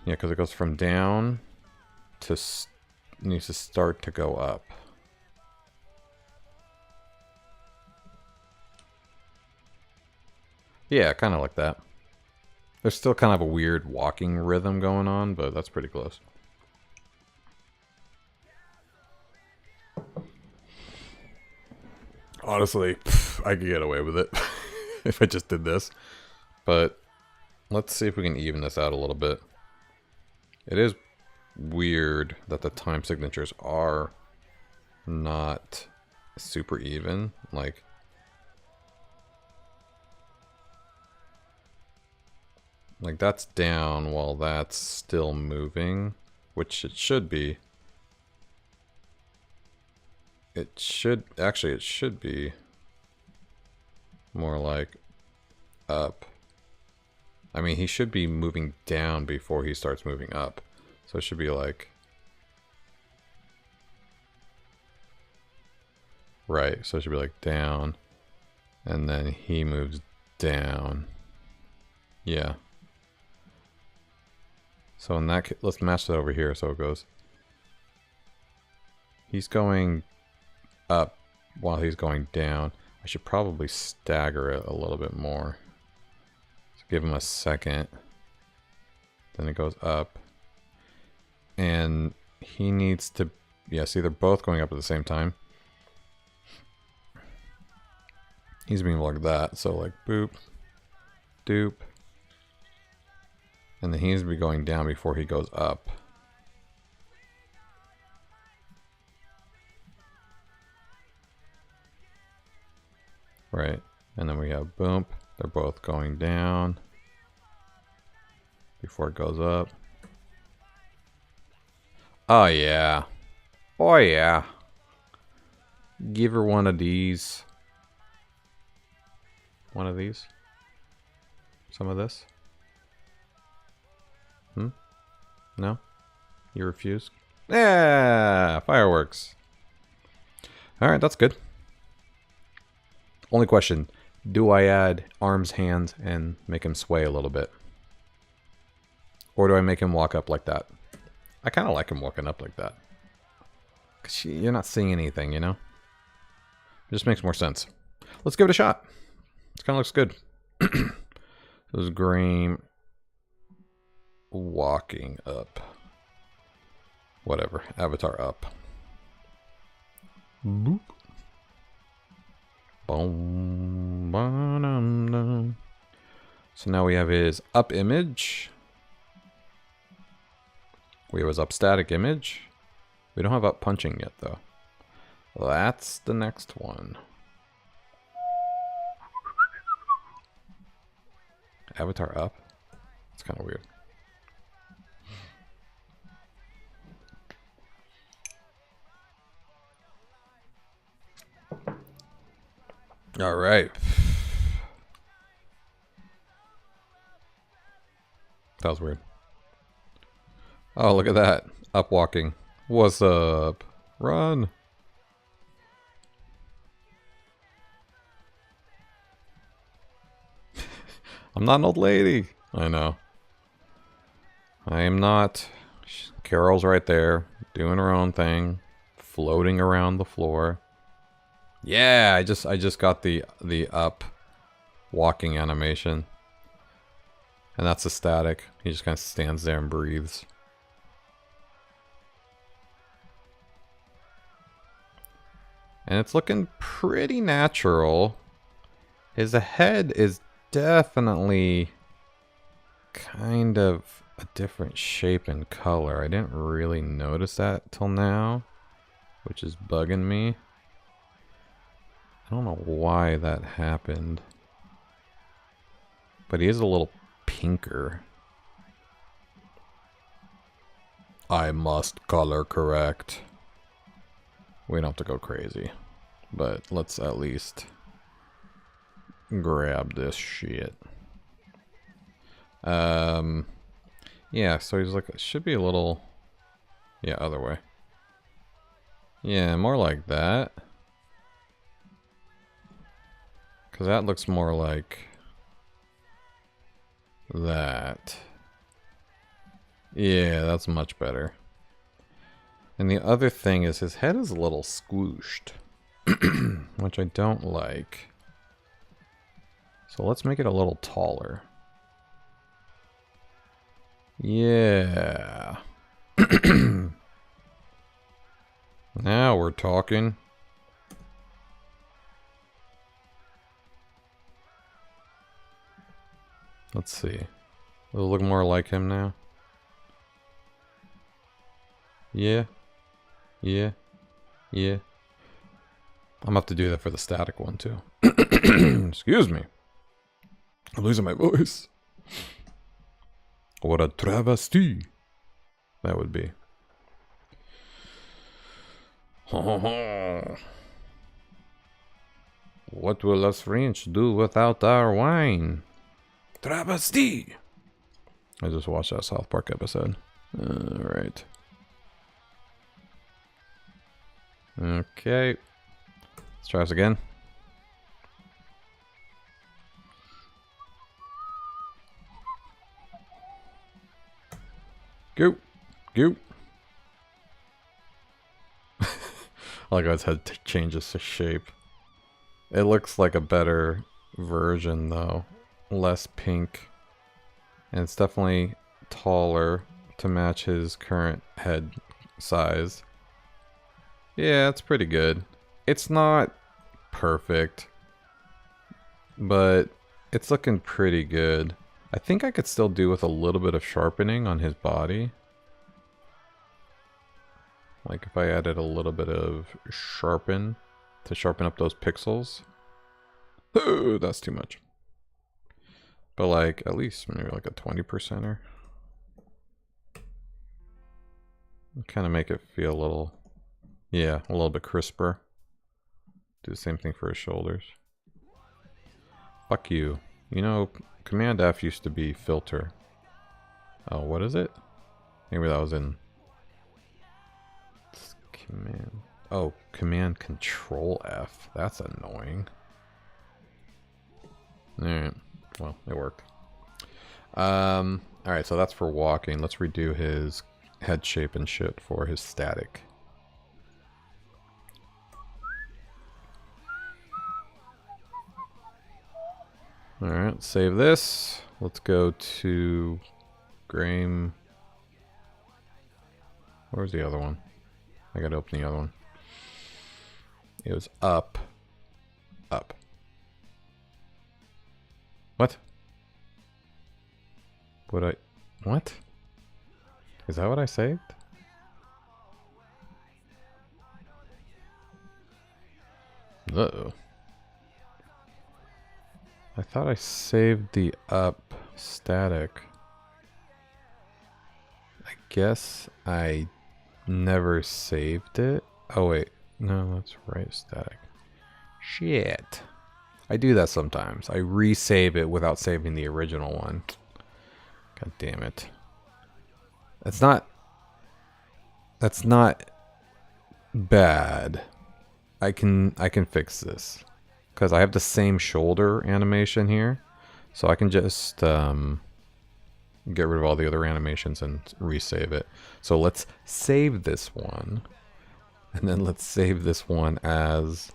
Yeah, because it goes from down to needs to start to go up. Yeah, kind of like that. There's still kind of a weird walking rhythm going on, but that's pretty close. Honestly, I could get away with it if I just did this. But let's see if we can even this out a little bit. It is weird that the time signatures are not super even. Like that's down while that's still moving, which it should be. It should be more like up. I mean, he should be moving down before he starts moving up. So it should be like... Right, so it should be like down. And then he moves down. Yeah. So in that, let's match that over here so it goes. He's going up while he's going down. I should probably stagger it a little bit more. So give him a second. Then it goes up. And he needs to, yeah, see they're both going up at the same time. He's being like that, so like boop, doop. And then he needs to be going down before he goes up. Right, and then we have boom, they're both going down before it goes up. Oh yeah. Oh yeah. Give her one of these. One of these. Some of this. No? You refuse? Yeah! Fireworks. Alright, that's good. Only question. Do I add arms, hands, and make him sway a little bit? Or do I make him walk up like that? I kind of like him walking up like that. Because you're not seeing anything, you know? It just makes more sense. Let's give it a shot. It kind of looks good. This is Graham walking up. Whatever. Avatar up. Boop. Boom, ba-dum-dum. So now we have his up image. We have his up static image. We don't have up punching yet though. That's the next one. Avatar up? It's kind of weird. All right. That was weird. Oh, look at that. Up walking. What's up? Run. I'm not an old lady. I know. I am not. Carol's right there, doing her own thing, floating around the floor. Yeah, I just got the up walking animation. And that's a static. He just kind of stands there and breathes. And it's looking pretty natural. His head is definitely kind of a different shape and color. I didn't really notice that till now, which is bugging me. I don't know why that happened. But he is a little pinker. I must color correct. We don't have to go crazy. But let's at least grab this shit. Yeah, so he's like, it should be a little, yeah, other way. Yeah, more like that. Because that looks more like that. Yeah, that's much better. And the other thing is his head is a little squooshed, which I don't like. So let's make it a little taller. Yeah. Now we're talking. Let's see. Does it look more like him now? Yeah. Yeah. Yeah. I'm gonna have to do that for the static one too. Excuse me. I'm losing my voice. What a travesty that would be. What will us French do without our wine? Travesty! I just watched that South Park episode. Alright. Okay. Let's try this again. Go. Go. I like how his head changes to shape. It looks like a better version though. Less pink. And it's definitely taller to match his current head size. Yeah, it's pretty good. It's not perfect, but it's looking pretty good. I think I could still do with a little bit of sharpening on his body. Like if I added a little bit of sharpen to sharpen up those pixels. Oh, that's too much. But like at least maybe like a 20%er. Kind of make it feel a little, yeah, a little bit crisper. Do the same thing for his shoulders. Fuck you. You know, Command F used to be filter. Oh, what is it? Maybe that was in Command. Oh, Command Control F. That's annoying. Alright. Well, it worked. Alright, so that's for walking. Let's redo his head shape and shit for his static. Alright, save this. Let's go to Graham. Where's the other one? I gotta open the other one. It was up. Up. What? What? Is that what I saved? Uh-oh. I thought I saved the up static. I guess I never saved it. Oh wait, no, that's right static. Shit. I do that sometimes. I resave it without saving the original one. God damn it. That's not bad. I can fix this. Because I have the same shoulder animation here. So I can just get rid of all the other animations and resave it. So let's save this one. And then let's save this one as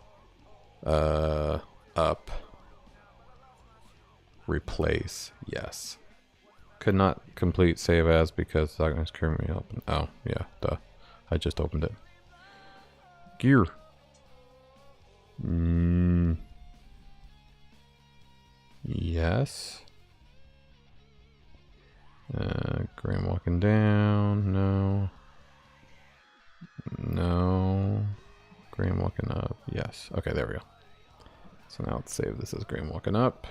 up. Replace. Yes. Could not complete save as because that guy's currently open. Oh, yeah, duh. I just opened it. Gear. Yes. Graham walking down. No. No. Graham walking up. Yes. Okay, there we go. So now let's save this as Graham walking up.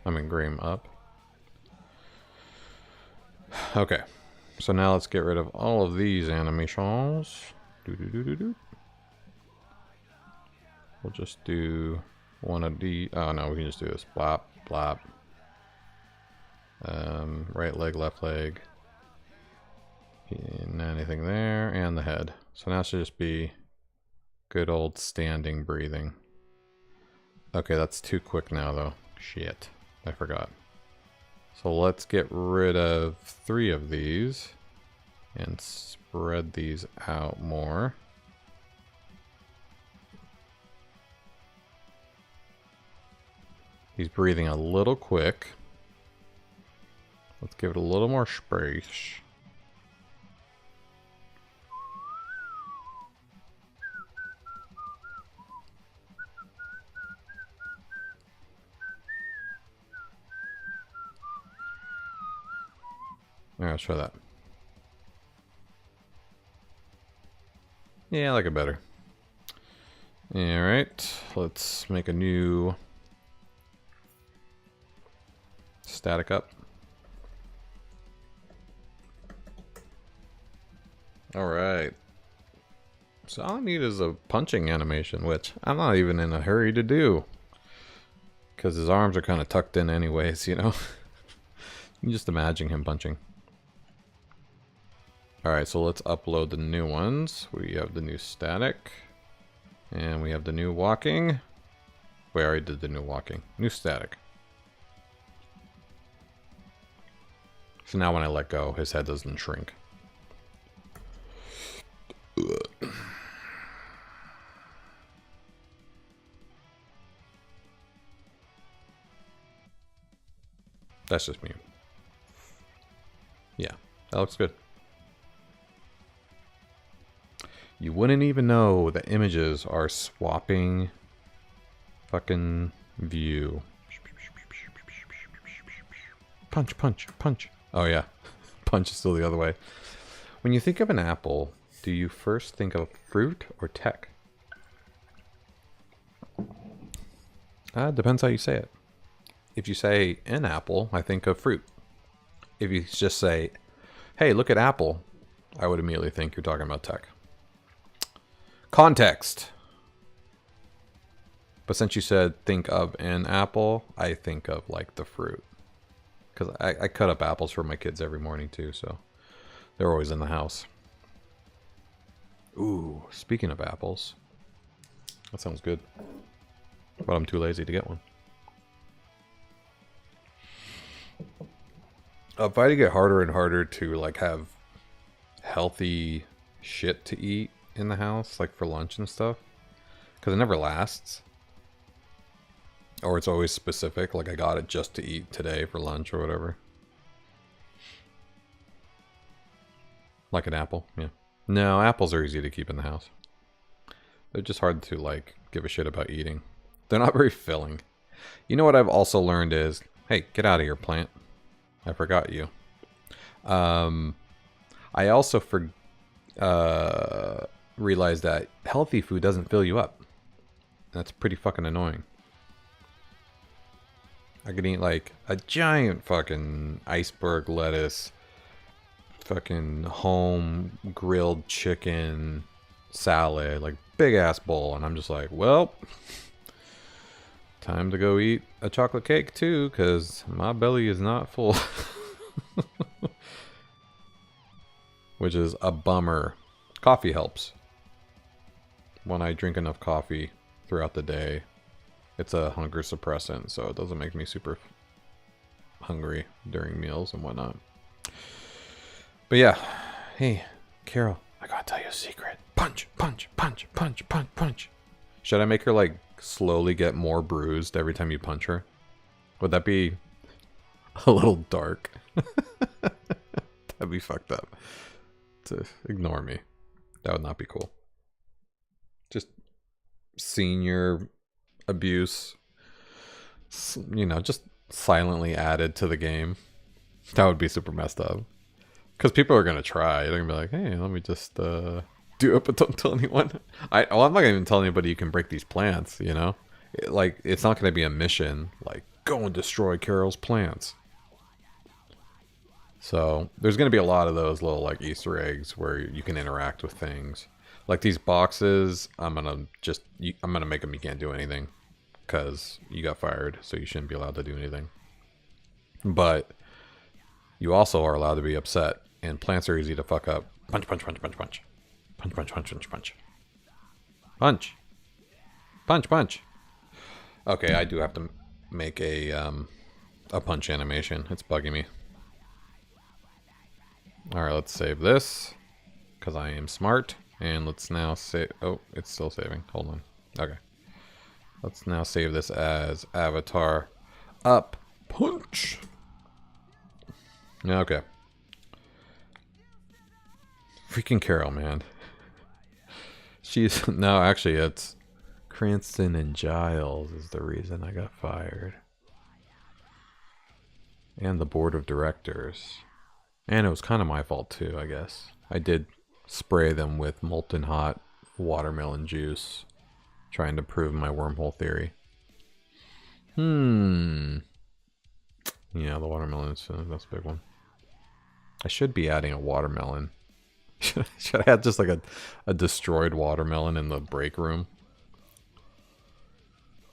I mean Graham up. Okay. So now let's get rid of all of these animations. We'll just do one of the. Oh no, we can just do this. Blop, blop. Right leg, left leg. And anything there, and the head. So now it should just be good old standing breathing. Okay, that's too quick now though. Shit, I forgot. So let's get rid of 3 of these and spread these out more. He's breathing a little quick. Let's give it a little more space. Alright, let's try that. Yeah, I like it better. Alright, let's make a new static up. Alright. So all I need is a punching animation, which I'm not even in a hurry to do. Because his arms are kind of tucked in anyways, you know? You can just imagine him punching. Alright, so let's upload the new ones. We have the new static. And we have the new walking. Wait, I already did the new walking. New static. So now when I let go, his head doesn't shrink. That's just me. Yeah, that looks good. You wouldn't even know the images are swapping fucking view. Punch, punch, punch. Oh yeah, punch is still the other way. When you think of an apple, do you first think of fruit or tech? Depends how you say it. If you say an apple, I think of fruit. If you just say, hey, look at apple, I would immediately think you're talking about tech. Context. But since you said think of an apple, I think of like the fruit. Because I cut up apples for my kids every morning too, so they're always in the house. Ooh, speaking of apples. That sounds good. But I'm too lazy to get one. I'm finding it harder and harder to like have healthy shit to eat in the house, like for lunch and stuff. Because it never lasts. Or it's always specific, like I got it just to eat today for lunch or whatever. Like an apple, yeah. No, apples are easy to keep in the house. They're just hard to like give a shit about eating. They're not very filling. You know what I've also learned is, hey, get out of here, plant. I forgot you. I also realized that healthy food doesn't fill you up. That's pretty fucking annoying. I could eat like a giant fucking iceberg lettuce, fucking home grilled chicken salad, like big ass bowl, and I'm just like, well, time to go eat a chocolate cake too, because my belly is not full. Which is a bummer. Coffee helps. When I drink enough coffee throughout the day, it's a hunger suppressant, so it doesn't make me super hungry during meals and whatnot. But yeah, hey, Carol, I gotta tell you a secret. Punch, punch, punch, punch, punch, punch. Should I make her like slowly get more bruised every time you punch her? Would that be a little dark? That'd be fucked up. To ignore me. That would not be cool. Just senior abuse, you know, just silently added to the game. That would be super messed up. Because people are going to try. They're going to be like, hey, let me just do it, but don't tell anyone. I'm not going to even tell anybody you can break these plants, you know? Like, it's not going to be a mission, like, go and destroy Carol's plants. So, there's going to be a lot of those little, like, Easter eggs where you can interact with things. Like, these boxes, I'm going to make them you can't do anything. Because you got fired, so you shouldn't be allowed to do anything. But you also are allowed to be upset. And plants are easy to fuck up. Punch, punch, punch, punch, punch. Punch, punch, punch, punch, punch. Punch. Punch, punch. Okay, I do have to make a punch animation. It's bugging me. Alright, let's save this. Because I am smart. And let's now save... Oh, it's still saving. Hold on. Okay. Let's now save this as avatar up punch. Okay. Freaking Carol, man. She's... No, actually, it's Cranston and Giles is the reason I got fired. And the board of directors. And it was kind of my fault too, I guess. I did spray them with molten hot watermelon juice, trying to prove my wormhole theory. Yeah, the watermelon, that's a big one. I should be adding a watermelon. Should I add just like a destroyed watermelon in the break room?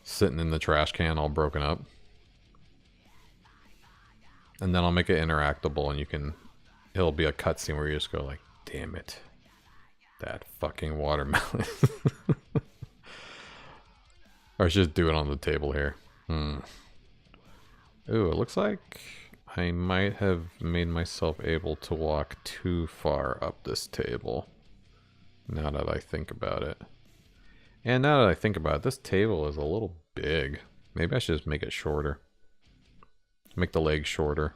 Sitting in the trash can all broken up. And then I'll make it interactable and it'll be a cutscene where you just go like, damn it. That fucking watermelon. Or just do it on the table here. Ooh, it looks like I might have made myself able to walk too far up this table. Now that I think about it. And now that I think about it, this table is a little big. Maybe I should just make it shorter. Make the legs shorter.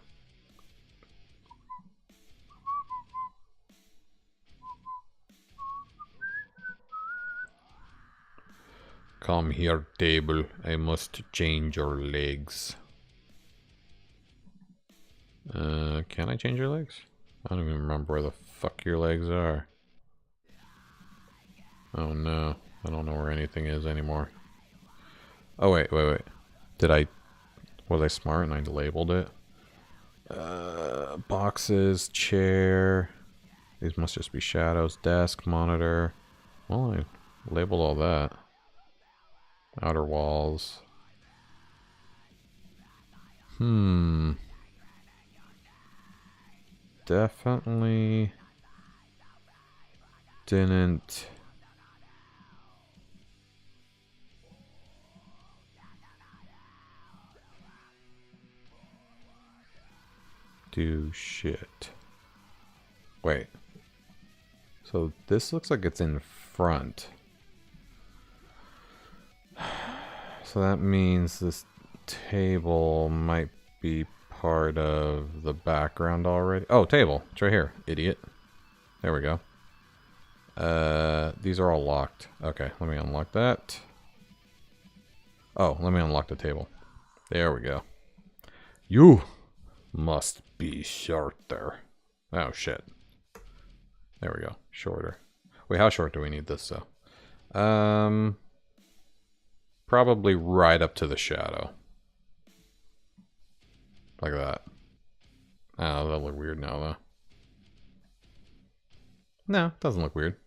Come here, table. I must change your legs. Can I change your legs? I don't even remember where the fuck your legs are. Oh no. I don't know where anything is anymore. Oh wait. Was I smart and I labeled it? Boxes, chair. These must just be shadows. Desk, monitor. Well, I labeled all that. Outer walls. Definitely didn't do shit. Wait. So this looks like it's in front. So that means this table might be part of the background already. Oh, table. It's right here, idiot. There we go. These are all locked. Okay, let me unlock that. Oh, let me unlock the table. There we go. You must be shorter. Oh, shit. There we go. Shorter. Wait, how short do we need this, though? Probably right up to the shadow. Like that. Oh, that'll look weird now, though. No, doesn't look weird.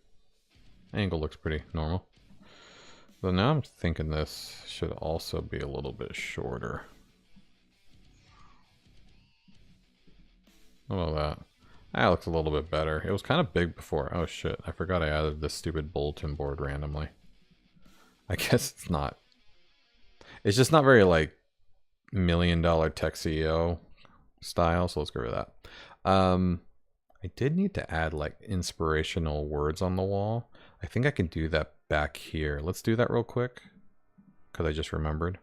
Angle looks pretty normal. But now I'm thinking this should also be a little bit shorter. How about that? That looks a little bit better. It was kind of big before. Oh shit, I forgot I added this stupid bulletin board randomly. I guess it's not. It's just not very like $1 million tech CEO style, so let's go with that. I did need to add like inspirational words on the wall. I think I can do that back here. Let's do that real quick because I just remembered.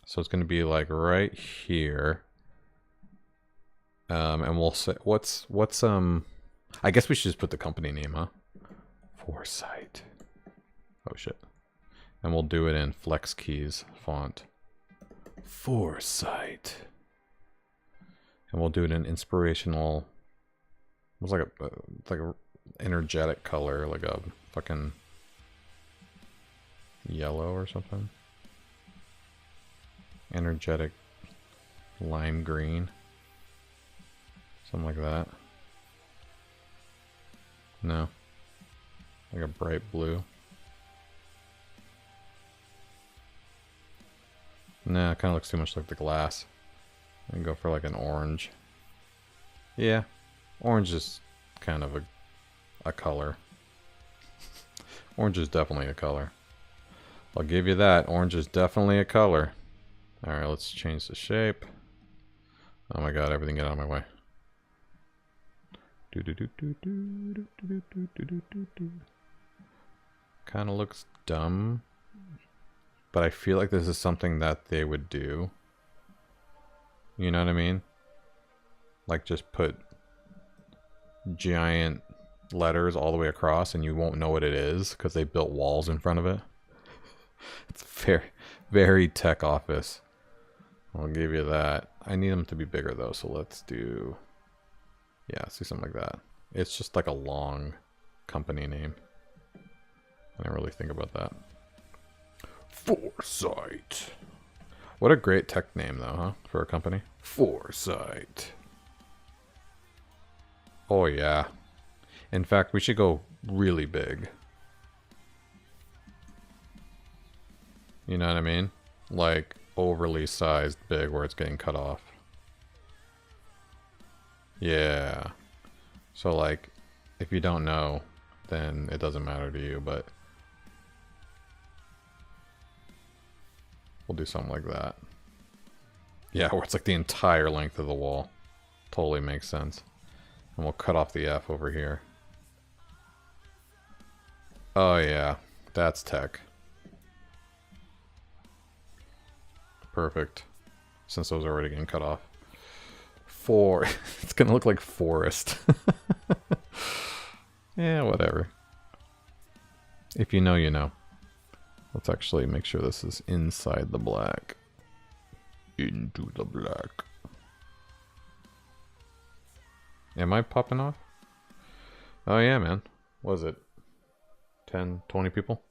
So it's going to be like right here. And we'll say what's I guess we should just put the company name, huh? Foresight. Oh shit. And we'll do it in Flex Keys font. Foresight. And we'll do it in inspirational. It was like a energetic color, like a fucking yellow or something. Energetic lime green. Something like that. No. Like a bright blue. Nah, it kind of looks too much like the glass. I can go for like an orange. Yeah. Orange is kind of a color. Orange is definitely a color. I'll give you that. Orange is definitely a color. Alright, let's change the shape. Oh my god, everything get out of my way. Kind of looks dumb. But I feel like this is something that they would do. You know what I mean? Like just put giant letters all the way across and you won't know what it is because they built walls in front of it. It's very, very tech office. I'll give you that. I need them to be bigger though, so let's do... Yeah, let's do something like that. It's just like a long company name. I didn't really think about that. Foresight. What a great tech name though, huh? For a company. Foresight. Oh yeah. In fact, we should go really big. You know what I mean? Like overly sized big where it's getting cut off. Yeah. So like, if you don't know, then it doesn't matter to you, but... We'll do something like that. Yeah, where it's like the entire length of the wall. Totally makes sense. And we'll cut off the F over here. Oh yeah, that's tech. Perfect. Since those are already getting cut off. It's gonna look like forest. Yeah, whatever. If you know, you know. Let's actually make sure this is inside the black. Into the black. Am I popping off? Oh yeah, man. What is it? 10, 20 people?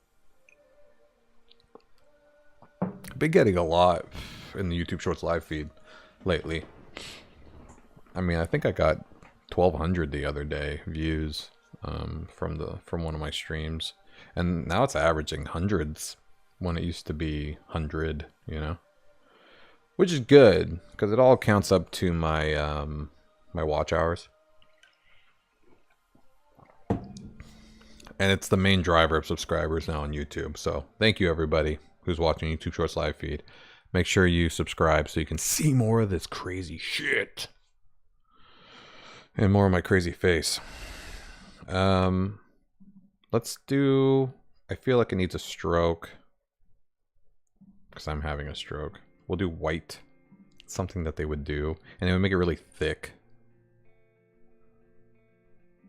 I've been getting a lot in the YouTube Shorts live feed lately. I mean, I think I got 1,200 the other day views from one of my streams, and now it's averaging hundreds when it used to be 100, you know, which is good because it all counts up to my my watch hours, and it's the main driver of subscribers now on YouTube. So thank you everybody who's watching YouTube Shorts live feed. Make sure you subscribe so you can see more of this crazy shit. And more of my crazy face. Let's do... I feel like it needs a stroke. Because I'm having a stroke. We'll do white. Something that they would do. And it would make it really thick.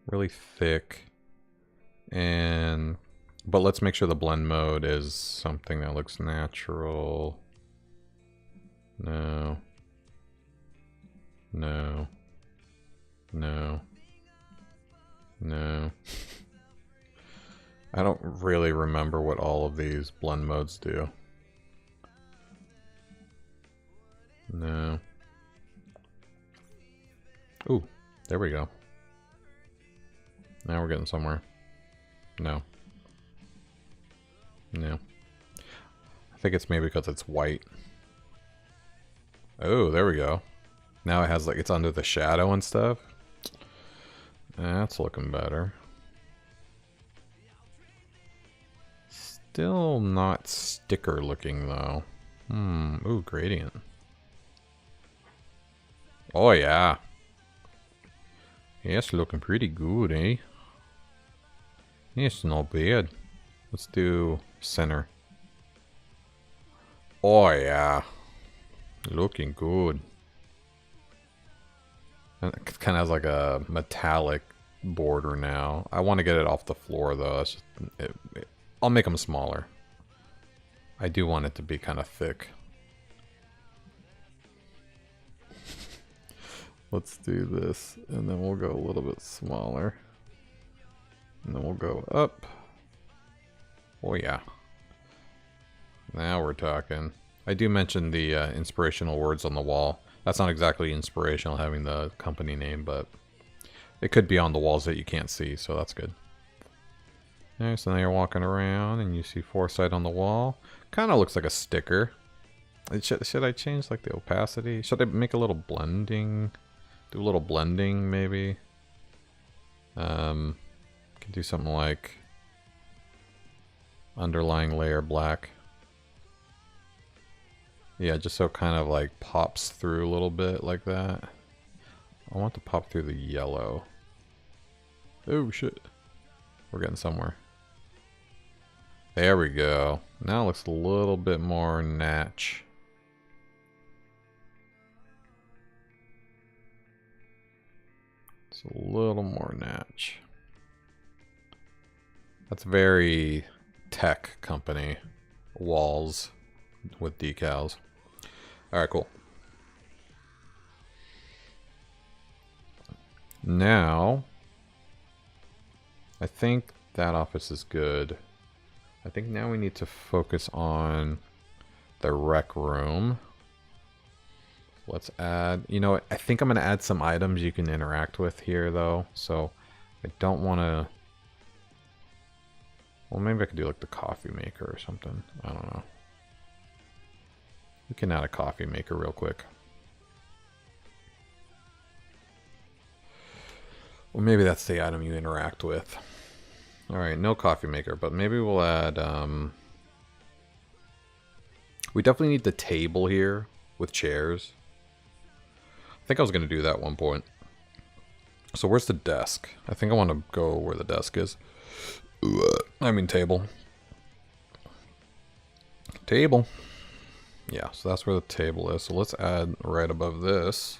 Really thick. And... But let's make sure the blend mode is something that looks natural. No. No. No. No. I don't really remember what all of these blend modes do. No. Ooh, there we go. Now we're getting somewhere. No. No. I think it's maybe because it's white. Oh, there we go. Now it has like, it's under the shadow and stuff. That's looking better. Still not sticker looking though. Ooh, gradient. Oh yeah. Yes, looking pretty good, eh? Yes, not bad. Let's do center. Oh yeah. Looking good. And it kind of has like a metallic border now. I want to get it off the floor though. It's just, I'll make them smaller. I do want it to be kind of thick. Let's do this, and then we'll go a little bit smaller. And then we'll go up. Oh yeah. Now we're talking. I do mention the inspirational words on the wall. That's not exactly inspirational having the company name, but it could be on the walls that you can't see, so that's good. Okay, so now you're walking around and you see Foresight on the wall. Kind of looks like a sticker. Should I change like the opacity? Should I make a little blending? Do a little blending maybe? Can do something like underlying layer black. Yeah, just so it kind of like pops through a little bit like that. I want to pop through the yellow. Oh shit. We're getting somewhere. There we go. Now it looks a little bit more natch. It's a little more natch. That's very tech company. Walls with decals. Alright, cool. Now, I think that office is good. I think now we need to focus on the rec room. Let's add, you know, I think I'm going to add some items you can interact with here though. So I don't want to, well, maybe I could do like the coffee maker or something. I don't know. We can add a coffee maker real quick. Well, maybe that's the item you interact with. Alright, no coffee maker, but maybe we'll add We definitely need the table here with chairs. I think I was going to do that at one point. So where's the desk? I think I want to go where the desk is. I mean table. Table. Yeah, so that's where the table is. So let's add right above this.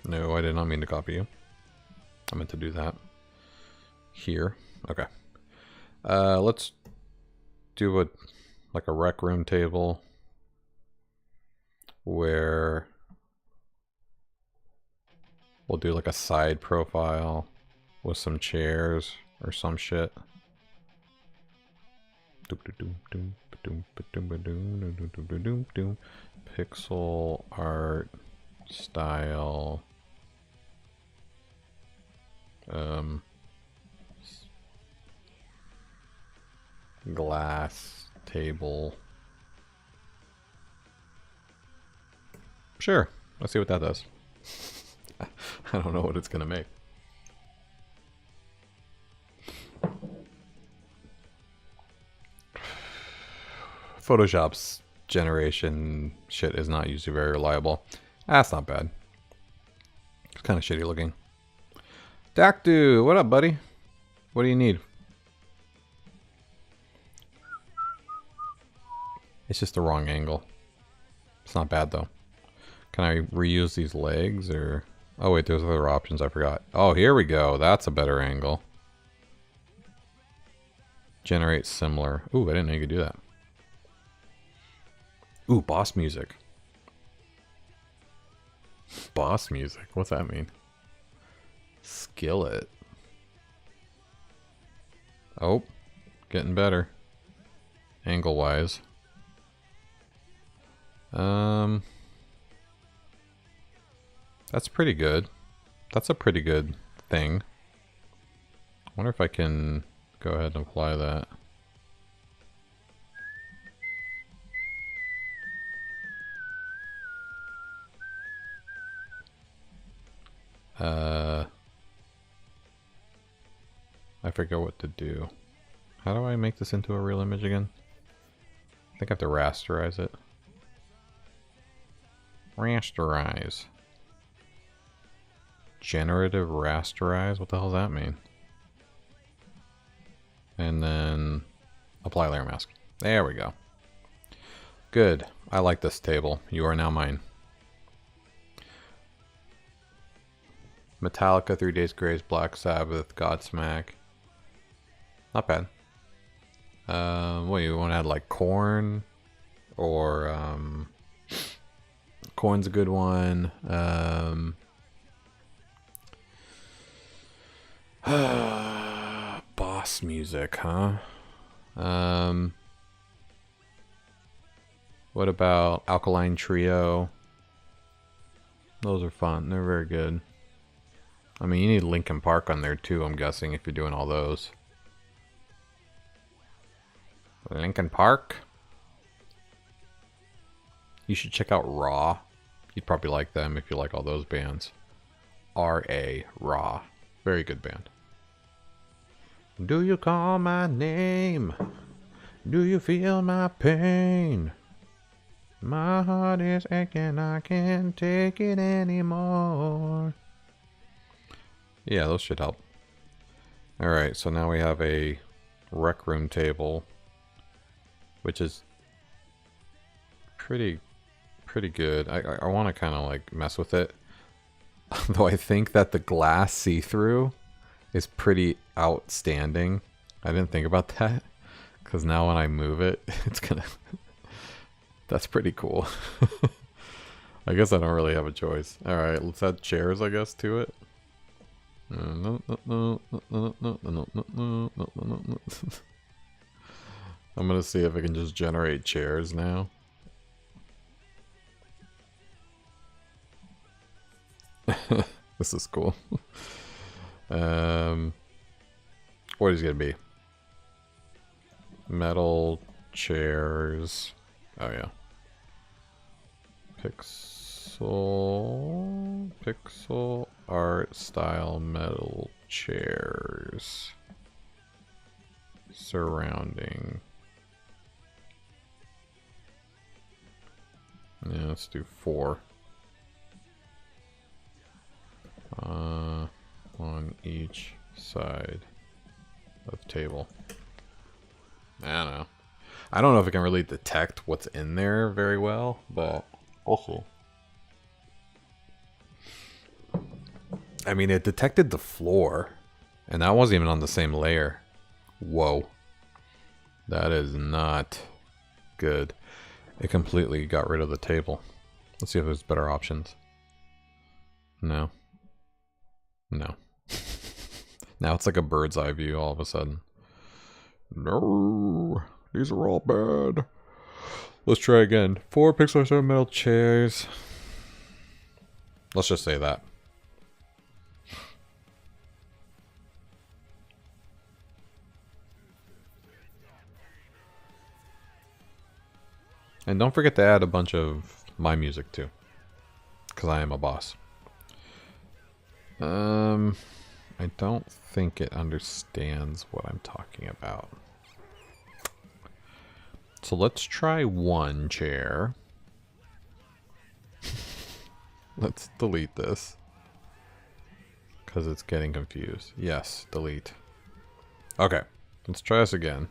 No, I did not mean to copy you. I meant to do that. Here. Okay. Let's do like a rec room table where we'll do like a side profile with some chairs or some shit. Pixel art style. Glass table. Sure. Let's see what that does. I don't know what it's gonna make. Photoshop's generation shit is not usually very reliable. That's not bad. It's kind of shitty looking. Dakdu, what up, buddy? What do you need? It's just the wrong angle. It's not bad though. Can I reuse these legs or... Oh wait, there's other options I forgot. Oh, here we go. That's a better angle. Generate similar. Ooh, I didn't know you could do that. Ooh, boss music. Boss music? What's that mean? Skillet. Oh, getting better. Angle-wise. That's pretty good. That's a pretty good thing. I wonder if I can go ahead and apply that. I forget what to do. How do I make this into a real image again? I think I have to rasterize it. Rasterize. Generative rasterize? What the hell does that mean? And then apply layer mask. There we go. Good. I like this table. You are now mine. Metallica, 3 Days Grace, Black Sabbath, Godsmack. Not bad. What, you want to add like Korn? Or, Korn's a good one. Boss music, huh? What about Alkaline Trio? Those are fun. They're very good. I mean, you need Linkin Park on there too, I'm guessing, if you're doing all those. Linkin Park? You should check out Raw. You'd probably like them if you like all those bands. R.A. Raw. Very good band. Do you call my name? Do you feel my pain? My heart is aching, I can't take it anymore. Yeah, those should help. Alright, so now we have a rec room table, which is pretty good. I want to kind of like mess with it. Though I think that the glass see-through is pretty outstanding. I didn't think about that, because now when I move it, it's gonna... That's pretty cool. I guess I don't really have a choice. Alright, let's add chairs, I guess, to it. I'm gonna see if I can just generate chairs now. This is cool. What is it gonna be? Metal chairs. Oh yeah. Pixel art style metal chairs surrounding Yeah, let's do 4. On each side of table. I don't know. I don't know if it can really detect what's in there very well, but we'll see. I mean, it detected the floor, and that wasn't even on the same layer. Whoa. That is not good. It completely got rid of the table. Let's see if there's better options. No. No. Now it's like a bird's eye view all of a sudden. No. These are all bad. Let's try again. 4 pixels of metal chairs. Let's just say that. And don't forget to add a bunch of my music too. Because I am a boss. I don't think it understands what I'm talking about. So let's try 1 chair. Let's delete this. Because it's getting confused. Yes, delete. Okay, let's try this again.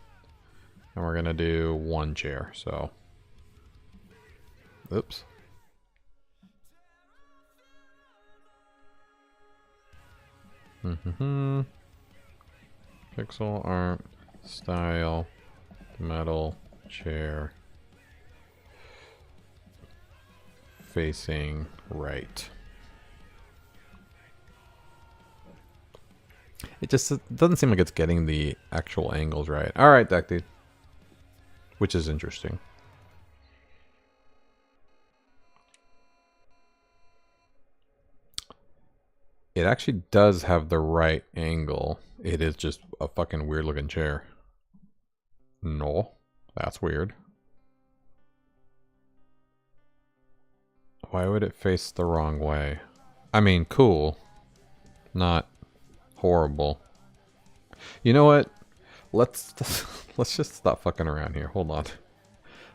And we're going to do 1 chair, so... Oops. Pixel art, style, metal, chair, facing right. It just doesn't seem like it's getting the actual angles right. Alright, that dude. Which is interesting. It actually does have the right angle. It is just a fucking weird looking chair. No, that's weird. Why would it face the wrong way? I mean, cool. Not horrible. You know what? Let's just stop fucking around here. Hold on.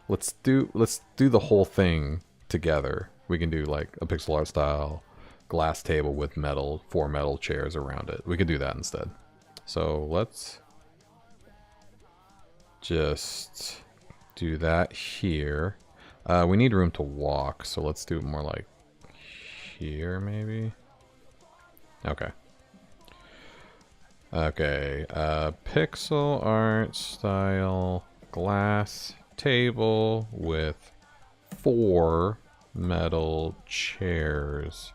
Let's do the whole thing together. We can do like a pixel art style glass table with 4 metal chairs around it. We could do that instead. So let's just do that here. We need room to walk, so let's do it more like here, maybe. Okay. Okay, pixel art style glass table with 4 metal chairs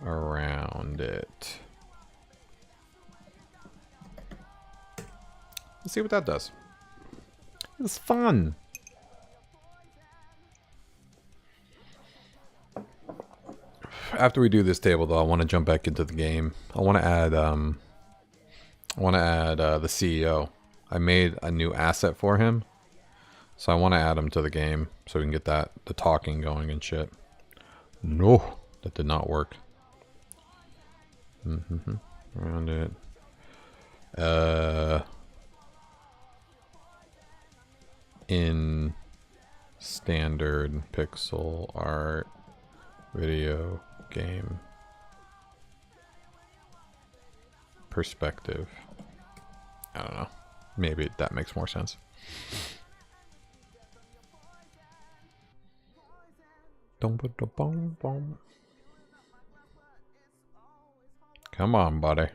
around it. Let's see what that does. It's fun. After we do this table, though, I want to jump back into the game. I want to add the CEO. I made a new asset for him, so I want to add him to the game so we can get the talking going and shit. No, that did not work. Around it. In standard pixel art video game perspective. I don't know. Maybe that makes more sense. Come on, buddy.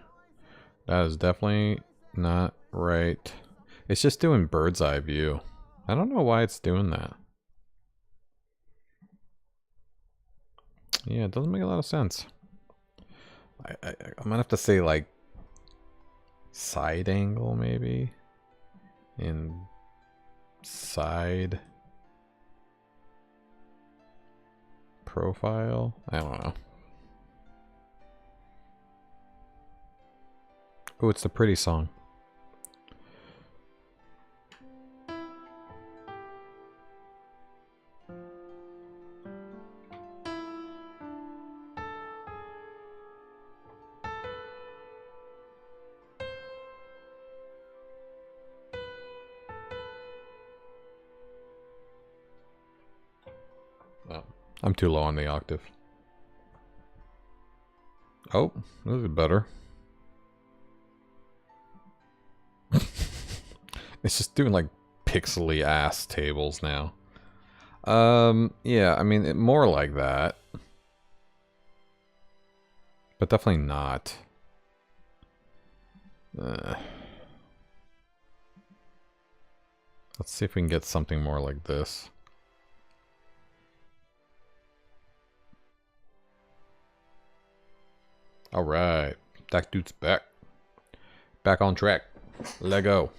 That is definitely not right. It's just doing bird's eye view. I don't know why it's doing that. Yeah, it doesn't make a lot of sense. I'm gonna have to say like side angle maybe. In side profile. I don't know. Oh, it's the pretty song. I'm too low on the octave. Oh, this is better. It's just doing like pixely ass tables now. Yeah, I mean, more like that. But definitely not. Let's see if we can get something more like this. Alright, that dude's back. Back on track. Let go.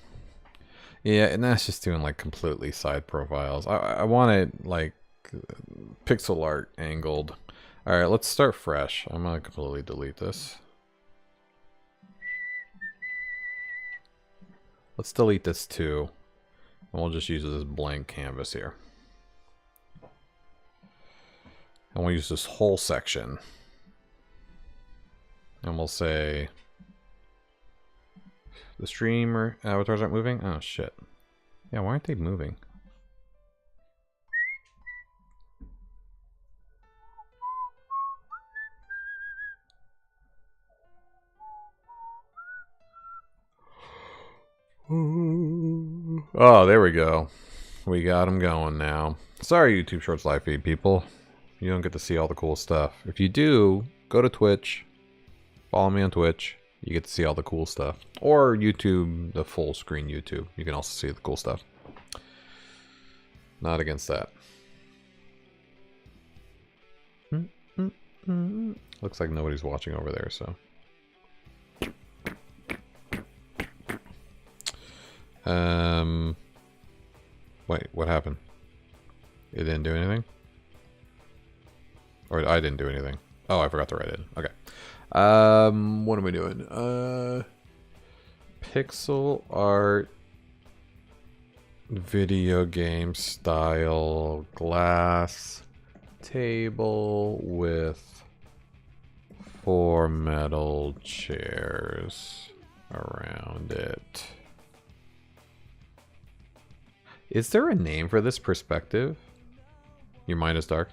Yeah, and that's just doing like completely side profiles. I want it like pixel art angled. Alright, let's start fresh. I'm gonna completely delete this. Let's delete this too. And we'll just use this blank canvas here. And we'll use this whole section. And we'll say the streamer avatars aren't moving? Oh shit. Yeah, why aren't they moving? Oh, there we go. We got them going now. Sorry, YouTube Shorts live feed people. You don't get to see all the cool stuff. If you do, go to Twitch. Follow me on Twitch. You get to see all the cool stuff. Or YouTube, the full screen YouTube. You can also see the cool stuff. Not against that. Looks like nobody's watching over there, so. Wait, what happened? It didn't do anything? Or I didn't do anything. Oh, I forgot to write it. Okay. What am I doing? Pixel art video game style glass table with 4 metal chairs around it. Is there a name for this perspective? Your mind is dark.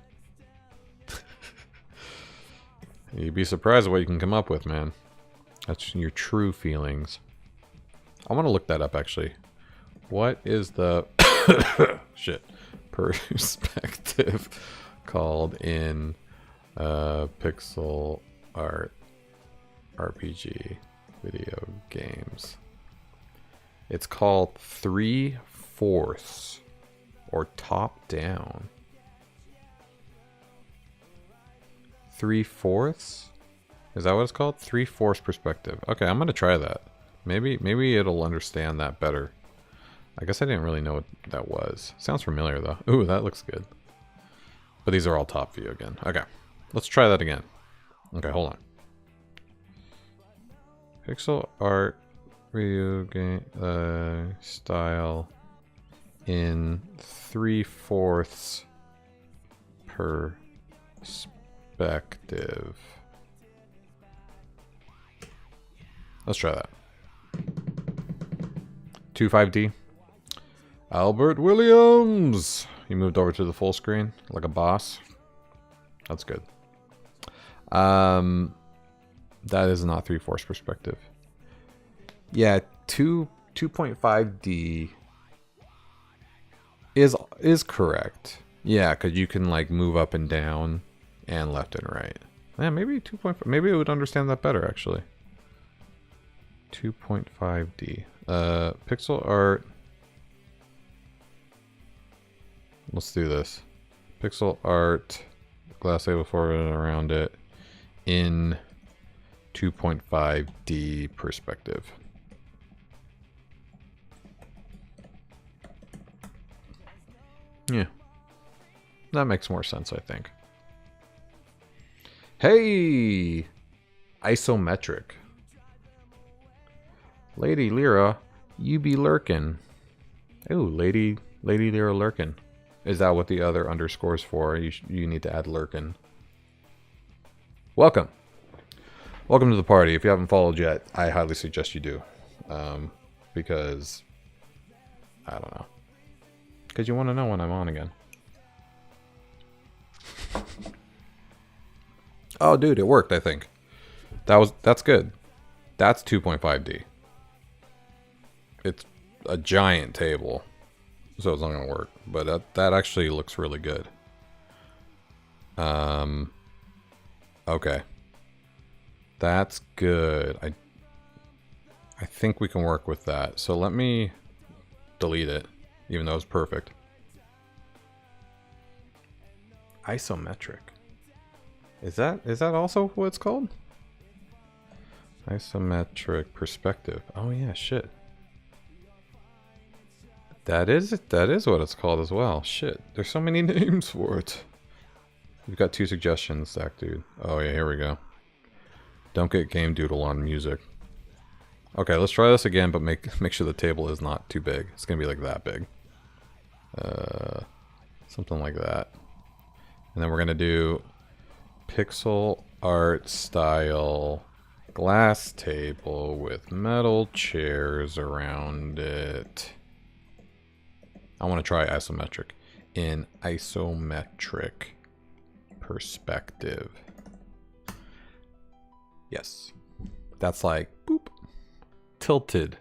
You'd be surprised at what you can come up with, man. That's your true feelings. I want to look that up, actually. What is the shit perspective called in pixel art RPG video games? It's called 3/4 or top down. 3/4? Is that what it's called? 3/4 perspective. Okay, I'm gonna try that. Maybe it'll understand that better. I guess I didn't really know what that was. Sounds familiar though. Ooh, that looks good. But these are all top view again. Okay, let's try that again. Okay, hold on. Pixel art video game style in 3/4 perspective. Let's try that. 25D. Albert Williams! You moved over to the full screen like a boss. That's good. That is not 3/4 perspective. Yeah, 2.5D is correct. Yeah, because you can like move up and down and left and right. Yeah, maybe 2.5. Maybe it would understand that better actually. 2.5D. Pixel art. Let's do this. Pixel art. Glass table forward and around it in 2.5D perspective. Yeah. That makes more sense, I think. Hey! Isometric. Lady Lyra, you be lurkin'. Ooh, Lady Lyra lurkin'. Is that what the other underscore's for? You need to add lurkin'. Welcome. Welcome to the party. If you haven't followed yet, I highly suggest you do. Because, I don't know. Because you want to know when I'm on again. Oh, dude, it worked, I think. That's good. That's 2.5D. It's a giant table, so it's not going to work. But that actually looks really good. Okay. That's good. I think we can work with that. So let me delete it, even though it's perfect. Isometric. Is that also what it's called? Isometric perspective. Oh yeah, shit. That is what it's called as well. Shit, there's so many names for it. We've got 2 suggestions, Zach, dude. Oh yeah, here we go. Don't get game doodle on music. Okay, let's try this again, but make sure the table is not too big. It's gonna be like that big. Something like that. And then we're gonna do pixel art style glass table with metal chairs around it. I want to try isometric. In isometric perspective. Yes. That's like, boop. Tilted.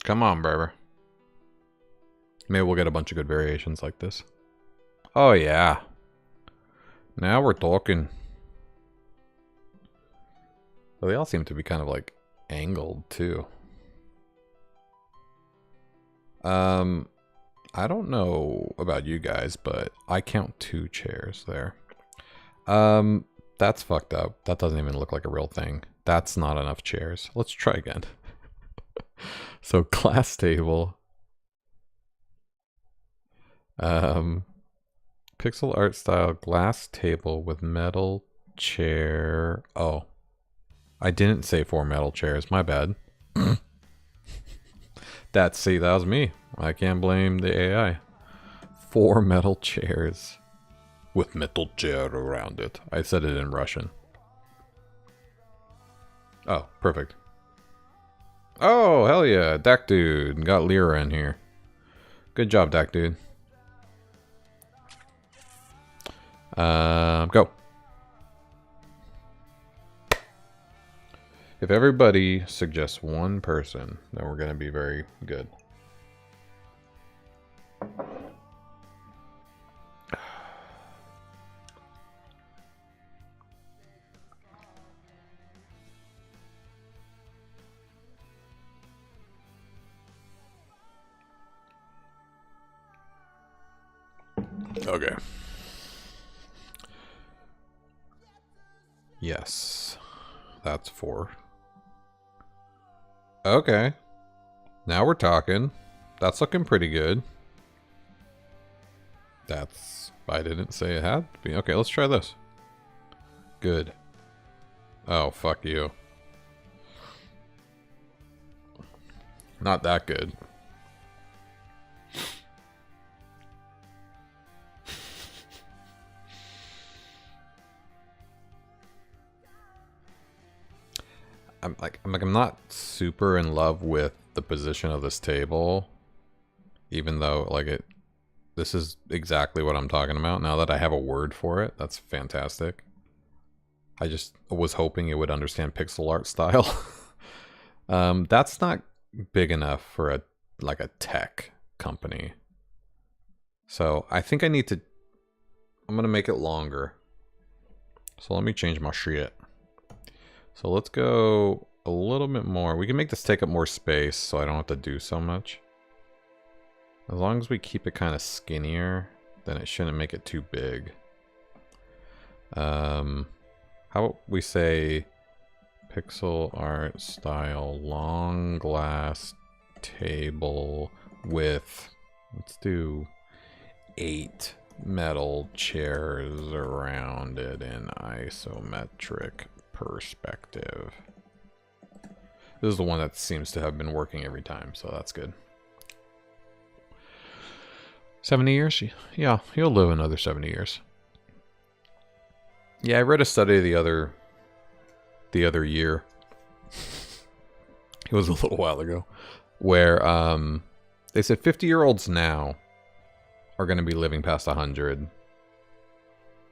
Come on, Berber. Maybe we'll get a bunch of good variations like this. Oh, yeah. Now we're talking. Well, they all seem to be kind of like angled too. I don't know about you guys, but I count 2 chairs there. That's fucked up. That doesn't even look like a real thing. That's not enough chairs. Let's try again. So glass table. Pixel art style glass table with metal chair. Oh, I didn't say 4 metal chairs. My bad. That was me. I can't blame the AI. 4 metal chairs with metal chair around it. I said it in Russian. Oh, perfect. Oh, hell yeah. Dak Dude. Got Lyra in here. Good job, Dak Dude. Go. If everybody suggests 1 person, then we're going to be very good. Okay. Yes. That's 4. Okay. Now we're talking. That's looking pretty good. I didn't say it had to be. Okay, let's try this. Good. Oh, fuck you. Not that good. I'm not super in love with the position of this table, even though this is exactly what I'm talking about. Now that I have a word for it, that's fantastic. I just was hoping it would understand pixel art style. That's not big enough for a tech company. So I think I'm gonna make it longer. So let me change my shit. So let's go a little bit more. We can make this take up more space so I don't have to do so much. As long as we keep it kind of skinnier, then it shouldn't make it too big. How about we say pixel art style long glass table with, let's do 8 metal chairs around it in isometric perspective. This is the one that seems to have been working every time, so that's good. 70 years? Yeah, he'll live another 70 years. Yeah, I read a study the other year. It was a little while ago, where they said 50-year-olds now are going to be living past 100.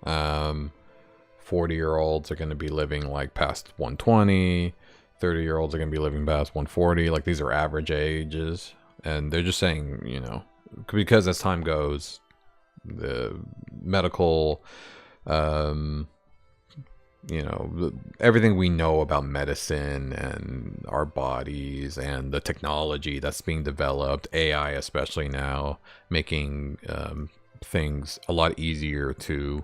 Um, 40-year-olds are going to be living like past 120. 30-year-olds are going to be living past 140. Like these are average ages. And they're just saying, you know, because as time goes, the medical, you know, everything we know about medicine and our bodies and the technology that's being developed, AI especially now, making things a lot easier to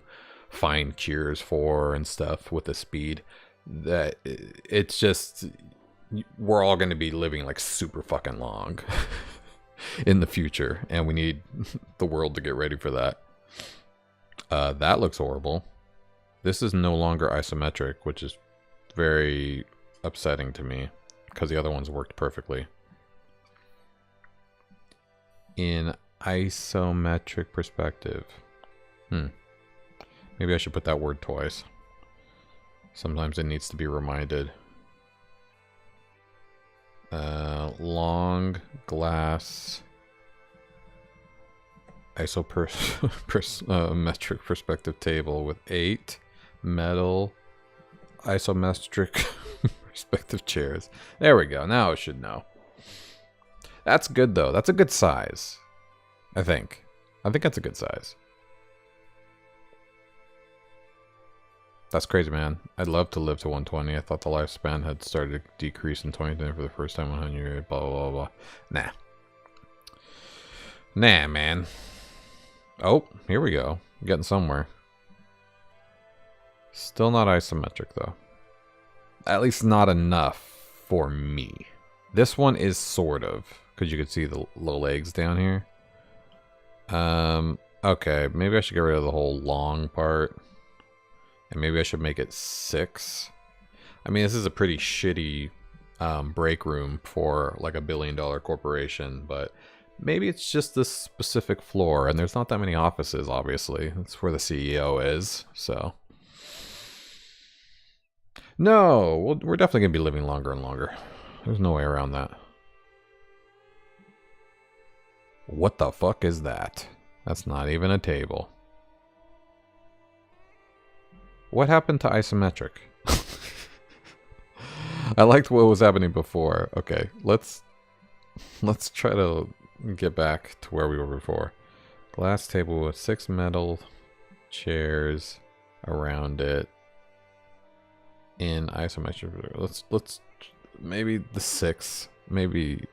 find cures for and stuff with the speed that it's just, we're all going to be living like super fucking long in the future, and we need the world to get ready for that. That looks horrible. This is no longer isometric, which is very upsetting to me because the other ones worked perfectly. In isometric perspective. Maybe I should put that word twice. Sometimes it needs to be reminded. Long glass isometric perspective table with 8 metal isometric perspective chairs. There we go. Now I should know. That's good though. That's a good size. I think that's a good size. That's crazy, man. I'd love to live to 120. I thought the lifespan had started to decrease in 2010 for the first time in 100 years. Blah, blah, blah, blah. Nah. Nah, man. Oh, here we go. Getting somewhere. Still not isometric, though. At least not enough for me. This one is sort of, because you can see the little legs down here. Okay, maybe I should get rid of the whole long part. And maybe I should make it 6. I mean, this is a pretty shitty break room for like $1 billion corporation, but maybe it's just this specific floor, and there's not that many offices, obviously. That's where the CEO is, so. No, we're definitely going to be living longer and longer. There's no way around that. What the fuck is that? That's not even a table. What happened to isometric? I liked what was happening before. Okay, let's try to get back to where we were before. Glass table with 6 metal chairs around it in isometric. Let's maybe the 6, maybe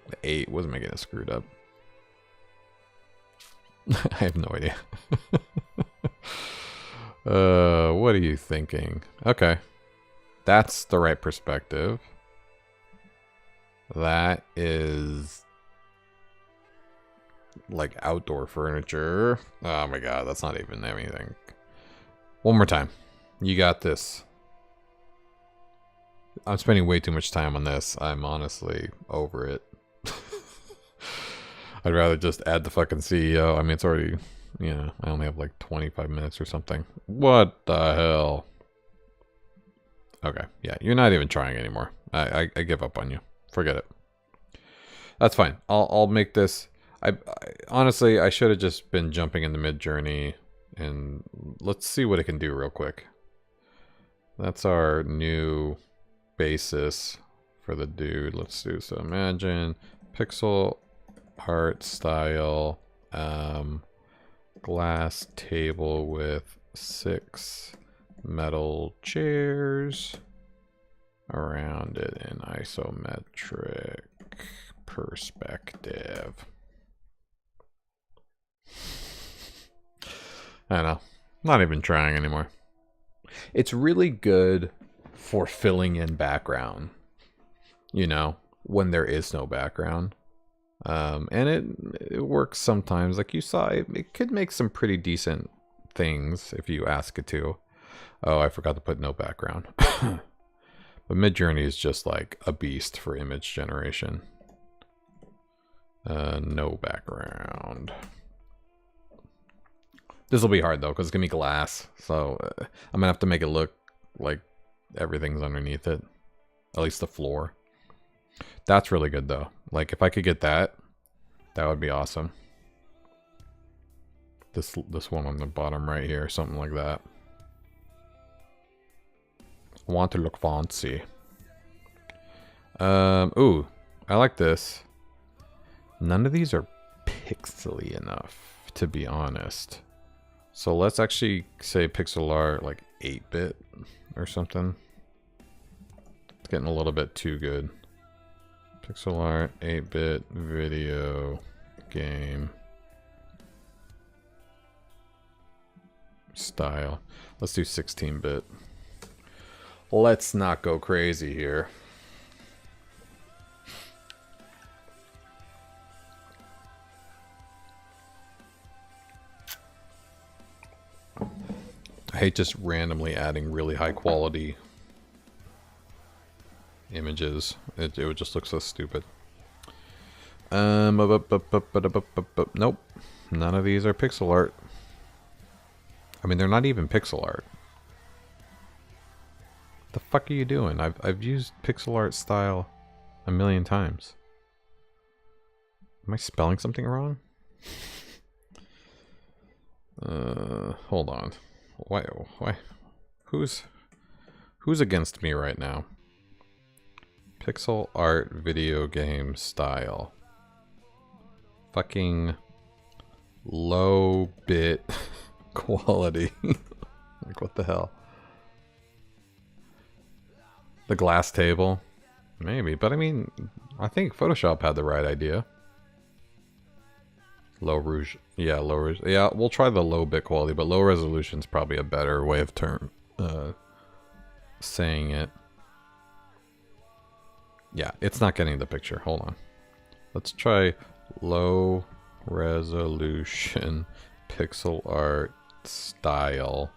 the 8 wasn't making it screwed up. I have no idea. What are you thinking? Okay. That's the right perspective. That is like outdoor furniture. Oh my god, that's not even anything. One more time. You got this. I'm spending way too much time on this. I'm honestly over it. I'd rather just add the fucking CEO. I mean, it's already... You know, I only have like 25 minutes or something. What the hell? Okay, yeah, you're not even trying anymore. I give up on you. Forget it. That's fine. I'll make this. I honestly, I should have just been jumping in the mid-journey, and let's see what it can do real quick. That's our new basis for the dude. Let's do so. Imagine pixel art style. Glass table with 6 metal chairs around it in isometric perspective. I don't know. Not even trying anymore. It's really good for filling in background, you know, when there is no background. And it works sometimes. Like you saw, it could make some pretty decent things if you ask it to. Oh, I forgot to put no background. But Midjourney is just like a beast for image generation. No background. This will be hard though, because it's gonna be glass. So I'm gonna have to make it look like everything's underneath it. At least the floor. That's really good though. Like if I could get that, that would be awesome. this one on the bottom right here, something like that. I want to look fancy. Ooh, I like this. None of these are pixely enough, to be honest. So let's actually say pixel art like 8-bit or something. It's getting a little bit too good. Pixel art, 8-bit video game style. Let's do 16-bit. Let's not go crazy here. I hate just randomly adding really high quality images. It would just look so stupid. Nope. None of these are pixel art. I mean, they're not even pixel art. What the fuck are you doing? I've used pixel art style a million times. Am I spelling something wrong? Hold on. Why? Who's against me right now? Pixel art video game style. Fucking low bit quality. Like, what the hell? The glass table? Maybe, but I mean, I think Photoshop had the right idea. Low rouge. Yeah, low rouge. Yeah, we'll try the low bit quality, but low resolution is probably a better way of saying it. Yeah, it's not getting the picture. Hold on. Let's try low resolution pixel art style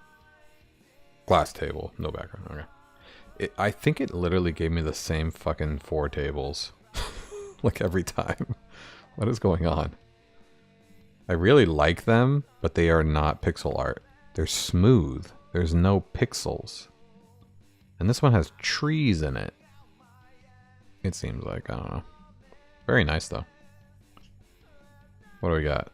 glass table. No background. Okay. I think it literally gave me the same fucking 4 tables. Like every time. What is going on? I really like them, but they are not pixel art. They're smooth. There's no pixels. And this one has trees in it. It seems like, I don't know. Very nice though. What do we got?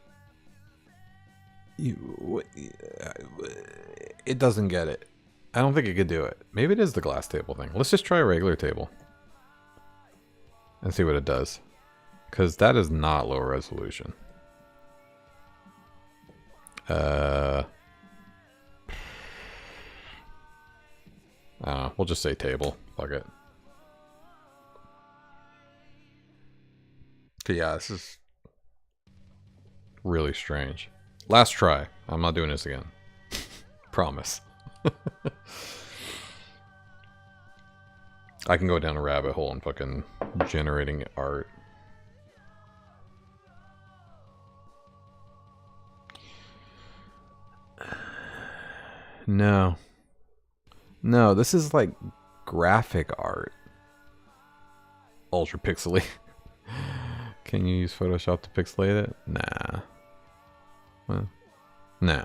It doesn't get it. I don't think it could do it. Maybe it is the glass table thing. Let's just try a regular table. And see what it does. Because that is not low resolution. I don't know. We'll just say table. Fuck it. Okay, yeah, this is really strange. Last try. I'm not doing this again. Promise. I can go down a rabbit hole and fucking generating art. No. No, this is like graphic art. Ultra pixely. Can you use Photoshop to pixelate it? Nah. Well, no.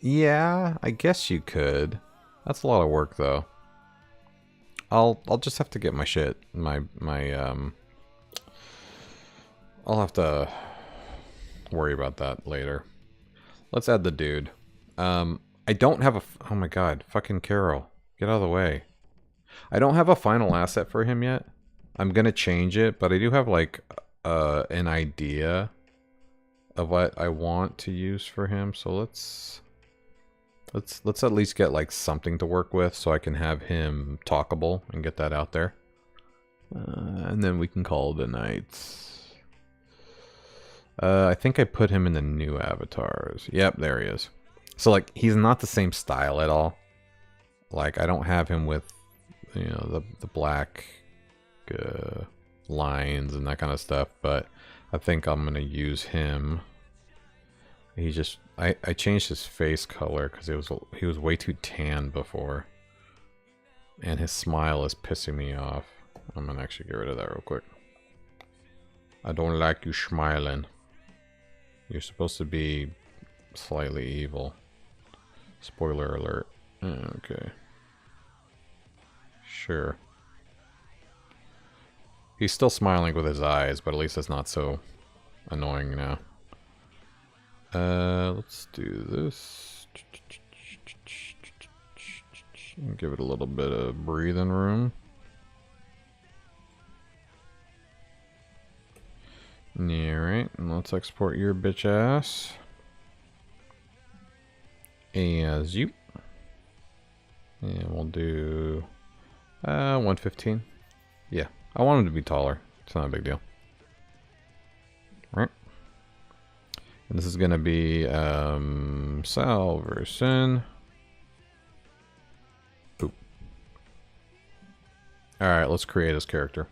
Yeah, I guess you could. That's a lot of work though. I'll just have to get my shit. I'll have to worry about that later. Let's add the dude. I don't have a... Oh my god, fucking Carol. Get out of the way. I don't have a final asset for him yet. I'm gonna change it, but I do have like an idea of what I want to use for him. So let's at least get like something to work with so I can have him talkable and get that out there. And then we can call it a night. I think I put him in the new avatars. Yep, there he is. So like he's not the same style at all. Like I don't have him with, you know, the black lines and that kind of stuff, but I think I'm gonna use him. He just I changed his face color because he was way too tan before, and his smile is pissing me off. I'm gonna actually get rid of that real quick. I don't like you smiling. You're supposed to be slightly evil. Spoiler alert. Okay. Sure. He's still smiling with his eyes, but at least it's not so annoying now. Let's do this. Give it a little bit of breathing room. Alright, and let's export your bitch ass as you. And we'll do 115. Yeah, I want him to be taller. It's not a big deal. Right. And this is going to be Salverson. Boop. Alright, let's create his character.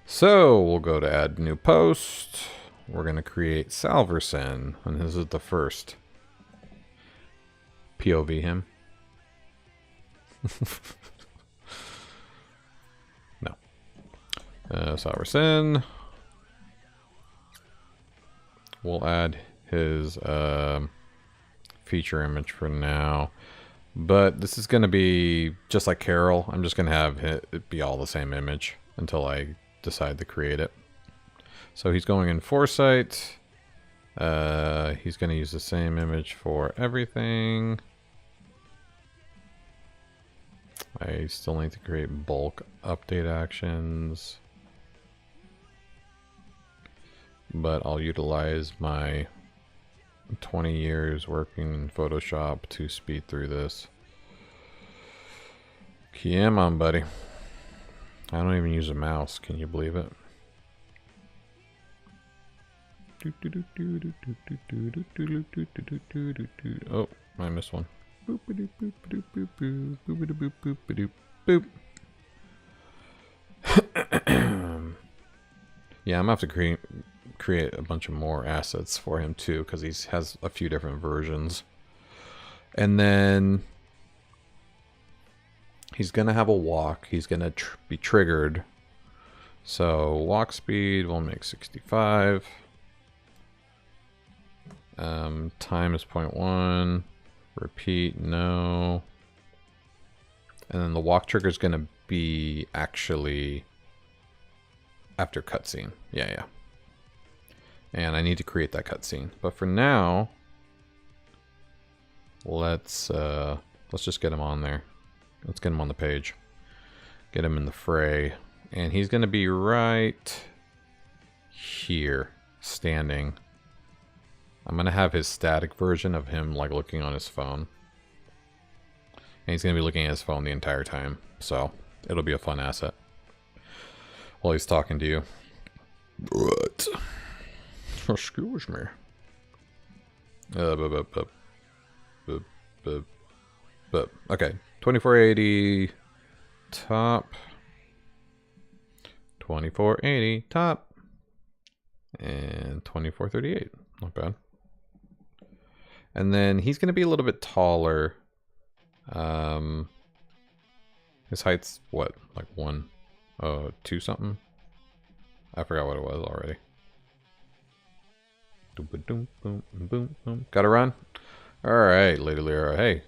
So we'll go to add new post. We're going to create Salverson, and this is the first. POV him. No. Salverson. We'll add his feature image for now. But this is going to be just like Carol. I'm just going to have it be all the same image until I decide to create it. So he's going in Foresight. He's going to use the same image for everything. I still need to create bulk update actions. But I'll utilize my 20 years working in Photoshop to speed through this. Come on, buddy. I don't even use a mouse. Can you believe it? Oh, I missed one. Yeah, I'm gonna have to create a bunch of more assets for him too, because he has a few different versions. And then he's gonna have a walk. He's gonna be triggered. So walk speed we'll make 65. Time is 0.1. Repeat, no. And then the walk trigger is gonna be actually after cutscene. Yeah. And I need to create that cutscene. But for now, let's just get him on there. Let's get him on the page. Get him in the fray. And he's gonna be right here, standing. I'm gonna have his static version of him like looking on his phone. And he's gonna be looking at his phone the entire time. So it'll be a fun asset. While he's talking to you. What? Excuse me. Okay. 2480 top. 2480 top. And 2438. Not bad. And then he's going to be a little bit taller. His height's what? Like 2 something? I forgot what it was already. Gotta run? Alright, Lady Lyra. Hey.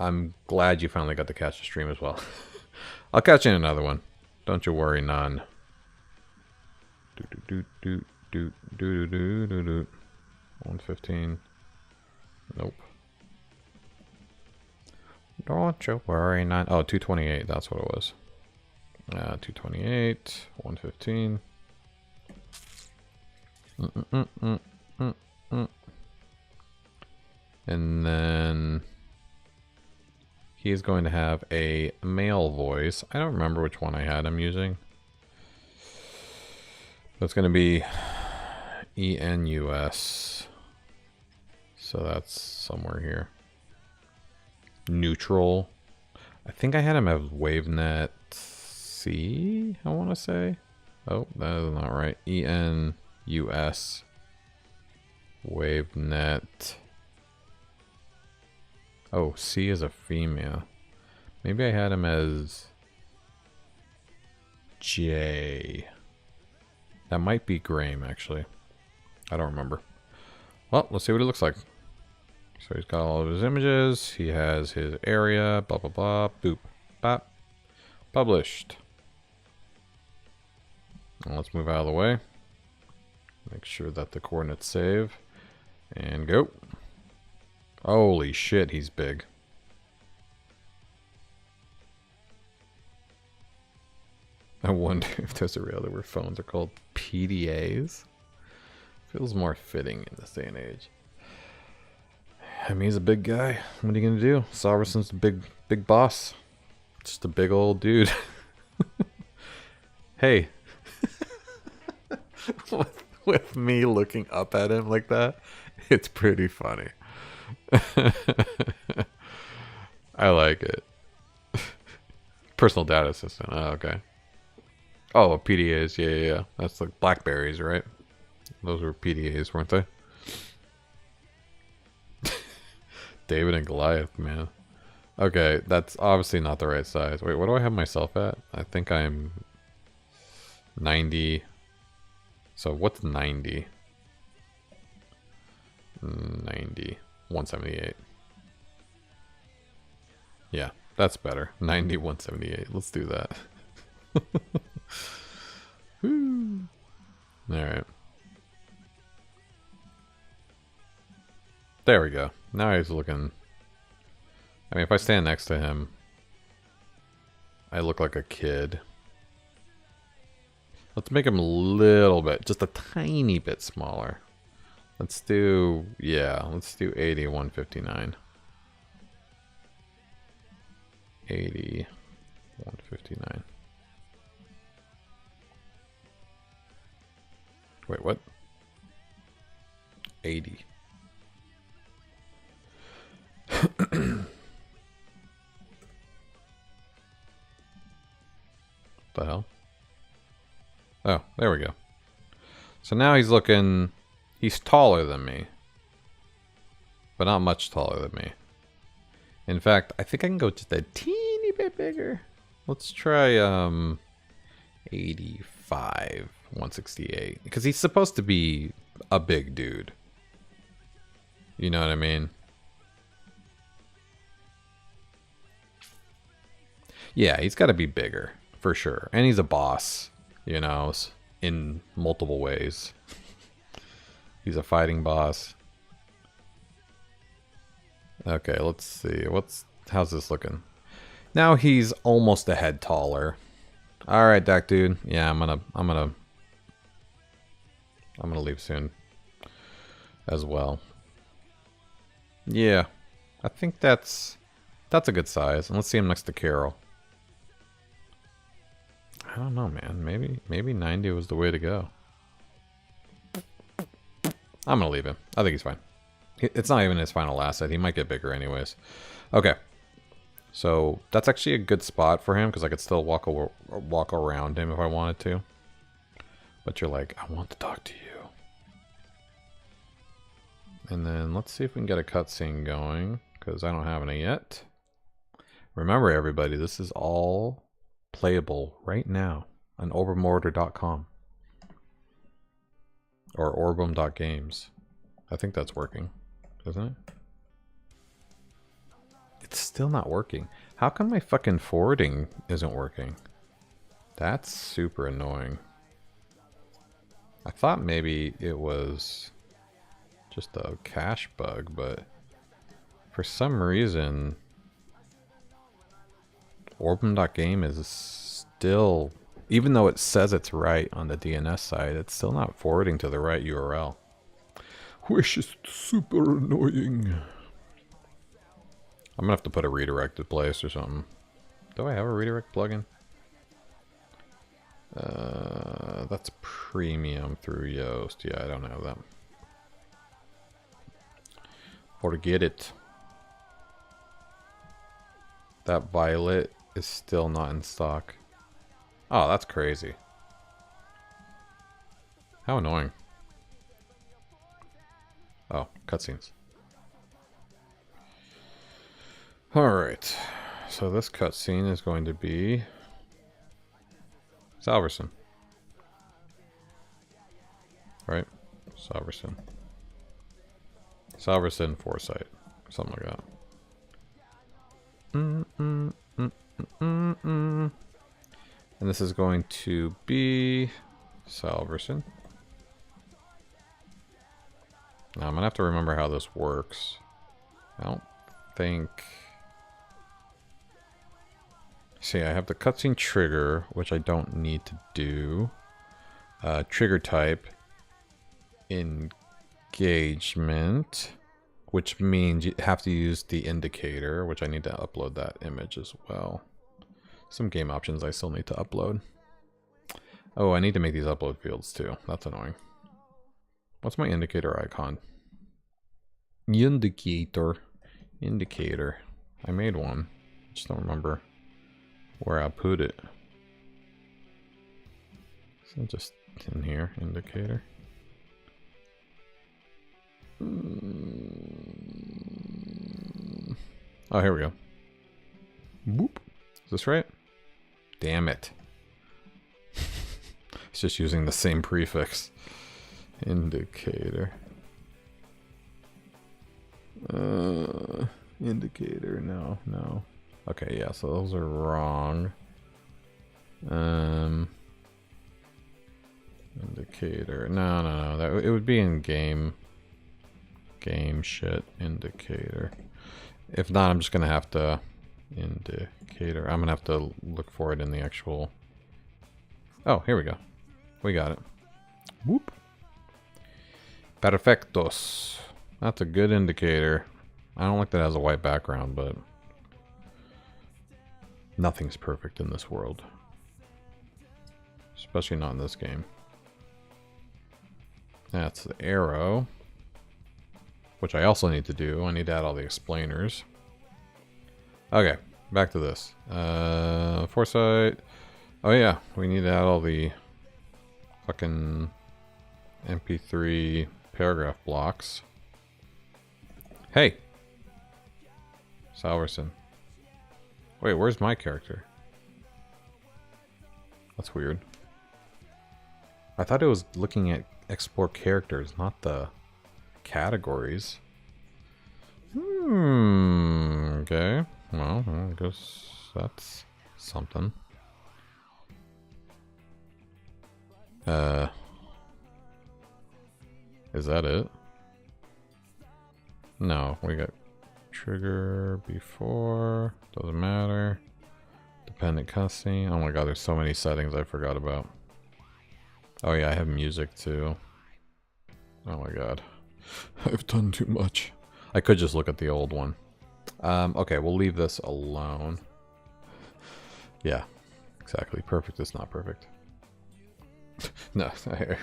I'm glad you finally got to catch the stream as well. I'll catch you in another one. Don't you worry, none. 115. Nope. Don't you worry, none. Oh, 228. That's what it was. 228. 115. And then he is going to have a male voice. I don't remember which one I had him using. That's going to be ENUS. So that's somewhere here. Neutral. I think I had him as WaveNet C, I want to say. Oh, that is not right. ENUS. WaveNet. Oh, C is a female. Maybe I had him as J. That might be Graham, actually. I don't remember. Well, let's see what it looks like. So he's got all of his images. He has his area. Blah, blah, blah. Boop. Bop. Published. Well, let's move out of the way. Make sure that the coordinates save. And go. Holy shit, he's big. I wonder if there's a reality where phones are called PDAs. Feels more fitting in this day and age. I mean, he's a big guy. What are you gonna do? Salverson's the big boss. Just a big old dude. Hey. with me looking up at him like that, it's pretty funny. I like it. Personal data assistant. Oh, okay. Oh, PDAs. Yeah. That's like Blackberries, right? Those were PDAs, weren't they? David and Goliath, man. Okay, that's obviously not the right size. Wait, what do I have myself at? I think I'm 90. So what's 90? 90. 178. Yeah, that's better. 90, 178. Let's do that. Alright. There we go. Now he's looking... I mean, if I stand next to him, I look like a kid. Let's make him a little bit, just a tiny bit smaller. Let's do, yeah, let's do 80, 159. 80, 159. Wait, what? 80. The hell? Oh, there we go. So now he's looking... He's taller than me. But not much taller than me. In fact, I think I can go just a teeny bit bigger. Let's try 85, 168. Because he's supposed to be a big dude. You know what I mean? Yeah, he's got to be bigger. For sure. And he's a boss, you know, in multiple ways. He's a fighting boss. Okay, let's see. How's this looking? Now he's almost a head taller. All right, Dak dude. Yeah, I'm gonna leave soon as well. Yeah. I think that's a good size. And let's see him next to Carol. I don't know, man. Maybe 90 was the way to go. I'm gonna leave him. I think he's fine. It's not even his final asset. He might get bigger anyways. Okay. So that's actually a good spot for him because I could still walk around him if I wanted to. But you're like, I want to talk to you. And then let's see if we can get a cutscene going because I don't have any yet. Remember, everybody, this is all playable right now on orbemortar.com or orbem.games. I think that's working, isn't it? It's still not working. How come my fucking forwarding isn't working? That's super annoying. I thought maybe it was just a cache bug, but for some reason Orbem.game is still, even though it says it's right on the DNS side, it's still not forwarding to the right URL. Which is super annoying. I'm gonna have to put a redirected place or something. Do I have a redirect plugin? That's premium through Yoast. Yeah, I don't have that. Forget it. That violet is still not in stock. Oh, that's crazy. How annoying. Oh, cutscenes. Alright. So this cutscene is going to be Salverson. Right? Salverson. Salverson Foresight. Something like that. And this is going to be Salverson. Now I'm gonna have to remember how this works. I don't think... See, I have the cutscene trigger, which I don't need to do. Trigger type. Engagement. Which means you have to use the indicator, which I need to upload that image as well. Some game options I still need to upload. Oh, I need to make these upload fields too. That's annoying. What's my indicator icon? Indicator. Indicator. I made one. Just don't remember where I put it. So just in here, indicator. Oh, here we go. Boop. Is this right? Damn it. It's just using the same prefix. Indicator. Indicator, no. Okay, yeah, so those are wrong. Indicator. No. It would be in game shit. Indicator. If not, I'm just gonna have to indicator. I'm gonna have to look for it in the actual. Oh, here we go. We got it. Whoop. Perfectos. That's a good indicator. I don't like that it has a white background, but nothing's perfect in this world. Especially not in this game. That's the arrow. Which I also need to do. I need to add all the explainers. Okay, back to this. Foresight. Oh yeah, we need to add all the fucking MP3 paragraph blocks. Hey! Salverson. Wait, where's my character? That's weird. I thought it was looking at explore characters, not the categories. Okay. Well, I guess that's something. Is that it? No, we got trigger before, doesn't matter. Dependent cutscene. Oh my god, there's so many settings I forgot about. Oh yeah, I have music too. Oh my god. I've done too much. I could just look at the old one. Okay, we'll leave this alone. Yeah, exactly. Perfect is not perfect. No, I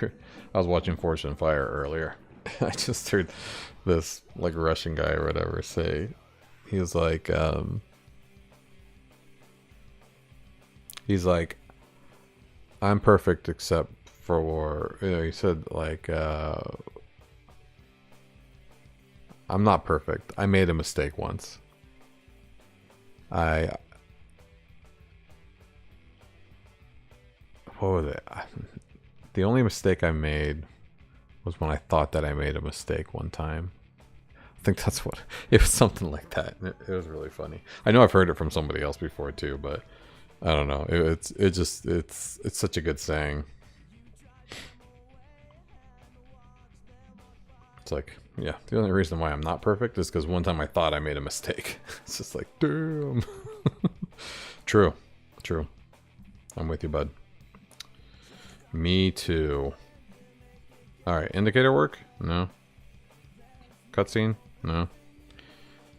was watching Fortune Fire earlier. I just heard this like Russian guy or whatever say, he was like, I'm perfect except for, you know, he said like, I'm not perfect. I made a mistake once. What was it? The only mistake I made was when I thought that I made a mistake one time. I think that's what it was, something like that. It was really funny. I know I've heard it from somebody else before too, but I don't know. It's such a good saying. It's like, yeah, the only reason why I'm not perfect is because one time I thought I made a mistake. It's just like, damn. True. I'm with you, bud. Me too. Alright, indicator work? No. Cutscene? No.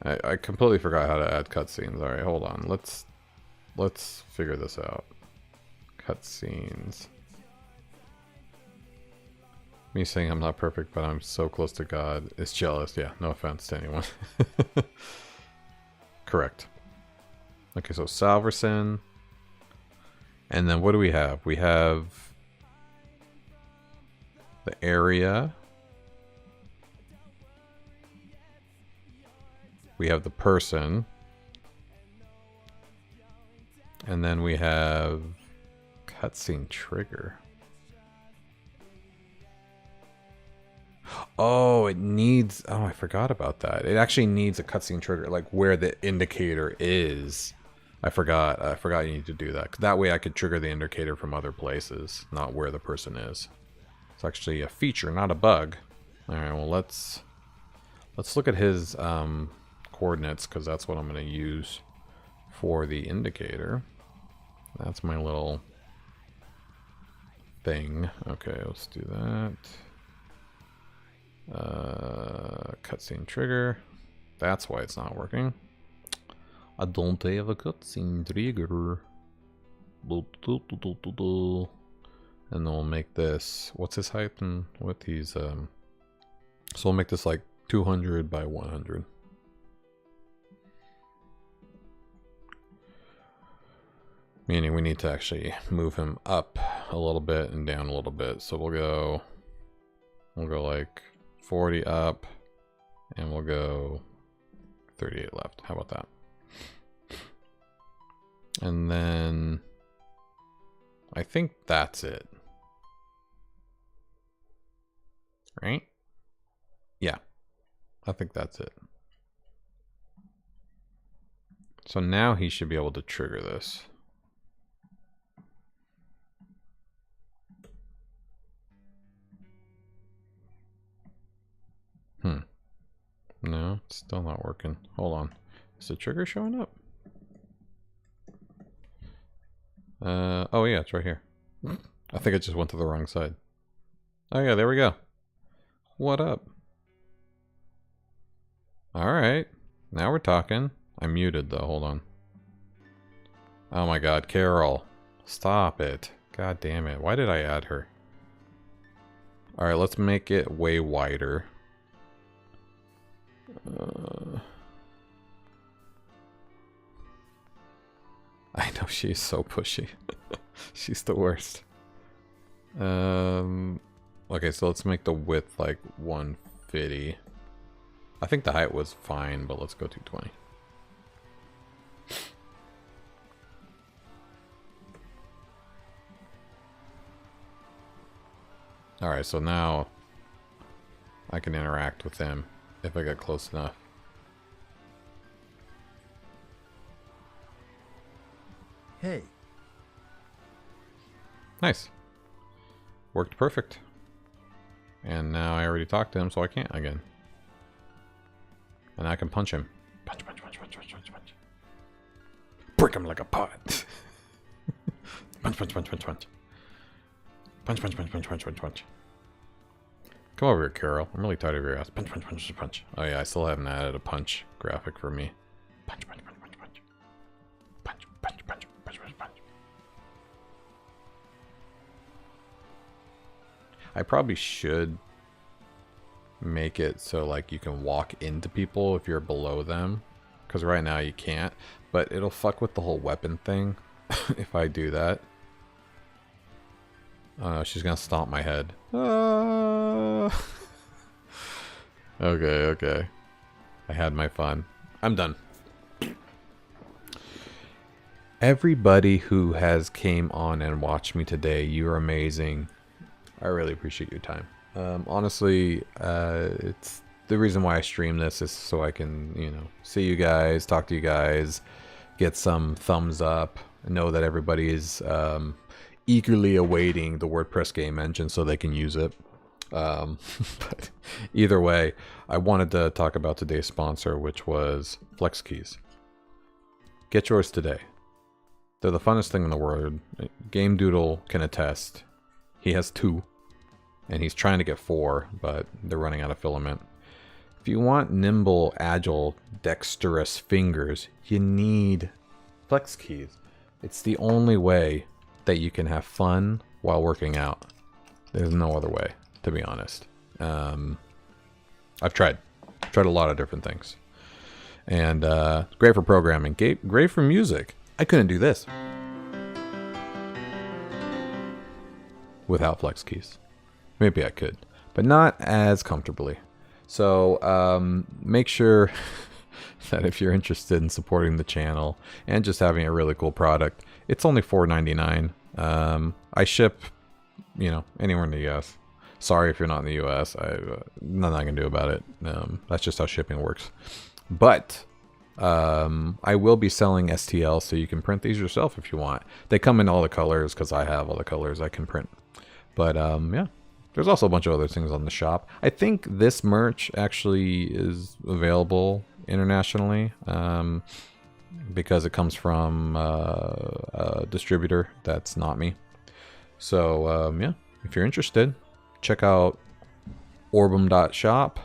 I completely forgot how to add cutscenes. Alright, hold on. Let's figure this out. Cutscenes. Me saying I'm not perfect, but I'm so close to God is jealous. Yeah, no offense to anyone. Correct. Okay, so Salverson. And then what do we have? We have the area. We have the person. And then we have cutscene trigger. Oh, it needs... Oh, I forgot about that. It actually needs a cutscene trigger, like where the indicator is. I forgot you need to do that. That way I could trigger the indicator from other places, not where the person is. It's actually a feature, not a bug. All right, well let's look at his coordinates, because that's what I'm going to use for the indicator. That's my little thing. Okay, let's do that. Cutscene trigger. That's why it's not working. I don't have a cutscene trigger. And then we'll make this. What's his height and width? He's so we'll make this like 200 by 100. Meaning we need to actually move him up a little bit and down a little bit. So we'll go like 40 up, and we'll go 38 left. How about that? And then I think that's it. Right? Yeah. I think that's it. So now he should be able to trigger this. No, it's still not working. Hold on. Is the trigger showing up? Oh yeah, it's right here. I think I just went to the wrong side. Oh yeah, there we go. What up? Alright. Now we're talking. I'm muted though, hold on. Oh my god, Carol. Stop it. God damn it. Why did I add her? Alright, let's make it way wider. I know she's so pushy. She's the worst. Okay, so let's make the width like 150. I think the height was fine, but let's go 220. Alright, so now I can interact with him if I get close enough. Hey. Nice. Worked perfect. And now I already talked to him, so I can't again. And I can punch him. Punch, punch, punch, punch, punch, punch, punch. Break him like a pot. Punch, punch, punch, punch, punch. Punch, punch, punch, punch, punch, punch, punch. Come over here, Carol. I'm really tired of your ass. Punch, punch, punch, punch. Oh yeah, I still haven't added a punch graphic for me. Punch, punch, punch, punch, punch. Punch, punch, punch, punch, punch, punch. I probably should make it so like you can walk into people if you're below them, because right now you can't, but it'll fuck with the whole weapon thing if I do that. Oh no, she's gonna stomp my head. Okay. I had my fun. I'm done. Everybody who has came on and watched me today, you're amazing. I really appreciate your time. Honestly, it's the reason why I stream this is so I can, you know, see you guys, talk to you guys, get some thumbs up, know that everybody is eagerly awaiting the WordPress game engine so they can use it. But either way, I wanted to talk about today's sponsor, which was Flex Keys. Get yours today. They're the funnest thing in the world. Game Doodle can attest. He has 2. And he's trying to get 4, but they're running out of filament. If you want nimble, agile, dexterous fingers, you need Flex Keys. It's the only way that you can have fun while working out. There's no other way, to be honest. I've tried a lot of different things. And great for programming, great for music. I couldn't do this without Flex Keys. Maybe I could, but not as comfortably. So make sure that if you're interested in supporting the channel and just having a really cool product, it's only $4.99. I ship, you know, anywhere in the US. Sorry if you're not in the US. Nothing I can do about it. That's just how shipping works. But I will be selling STL, so you can print these yourself if you want. They come in all the colors because I have all the colors I can print. But yeah, there's also a bunch of other things on the shop. I think this merch actually is available internationally because it comes from a distributor that's not me. So yeah, if you're interested, check out orbem.shop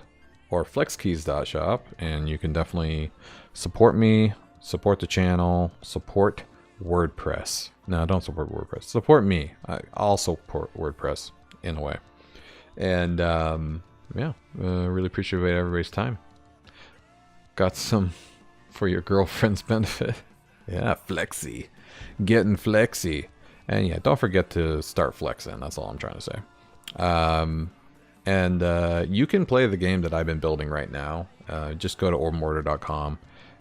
or flexkeys.shop, and you can definitely support me, support the channel, support WordPress. No, don't support WordPress. Support me. I'll support WordPress in a way. And yeah, really appreciate everybody's time. Got some for your girlfriend's benefit. Yeah, flexy. Getting flexy. And yeah, don't forget to start flexing. That's all I'm trying to say. And you can play the game that I've been building right now. Just go to orbemortar.com.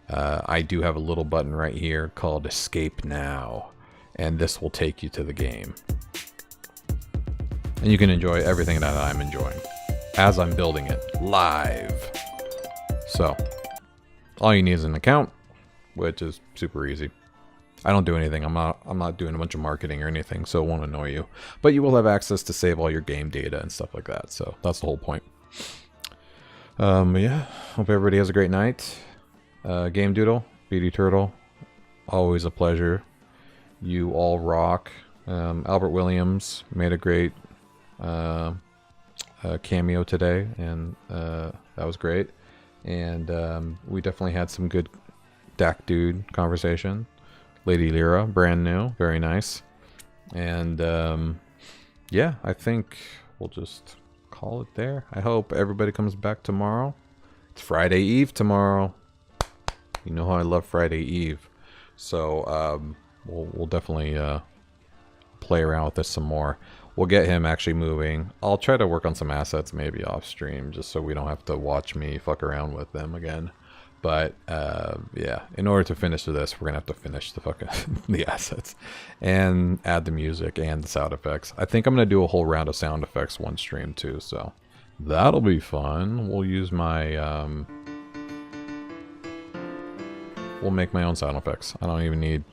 I do have a little button right here called Escape Now. And this will take you to the game. And you can enjoy everything that I'm enjoying as I'm building it live. So, all you need is an account, which is super easy. I don't do anything. I'm not doing a bunch of marketing or anything, so it won't annoy you. But you will have access to save all your game data and stuff like that. So that's the whole point. But yeah, hope everybody has a great night. Game Doodle, Beauty Turtle, always a pleasure. You all rock. Albert Williams made a great cameo today, and that was great. And we definitely had some good Dak Dude conversation. Lady Lyra, brand new, very nice. And yeah, I think we'll just call it there. I hope everybody comes back tomorrow. It's Friday Eve tomorrow. You know how I love Friday Eve. So we'll definitely play around with this some more. We'll get him actually moving. I'll try to work on some assets maybe off stream, just so we don't have to watch me fuck around with them again. But yeah, in order to finish this, we're gonna have to finish the fucking the assets and add the music and the sound effects. I think I'm gonna do a whole round of sound effects one stream too, so that'll be fun. We'll use my we'll make my own sound effects. I don't even need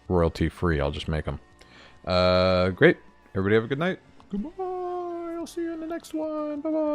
royalty free. I'll just make them. Great. Everybody have a good night. Goodbye. I'll see you in the next one. Bye bye.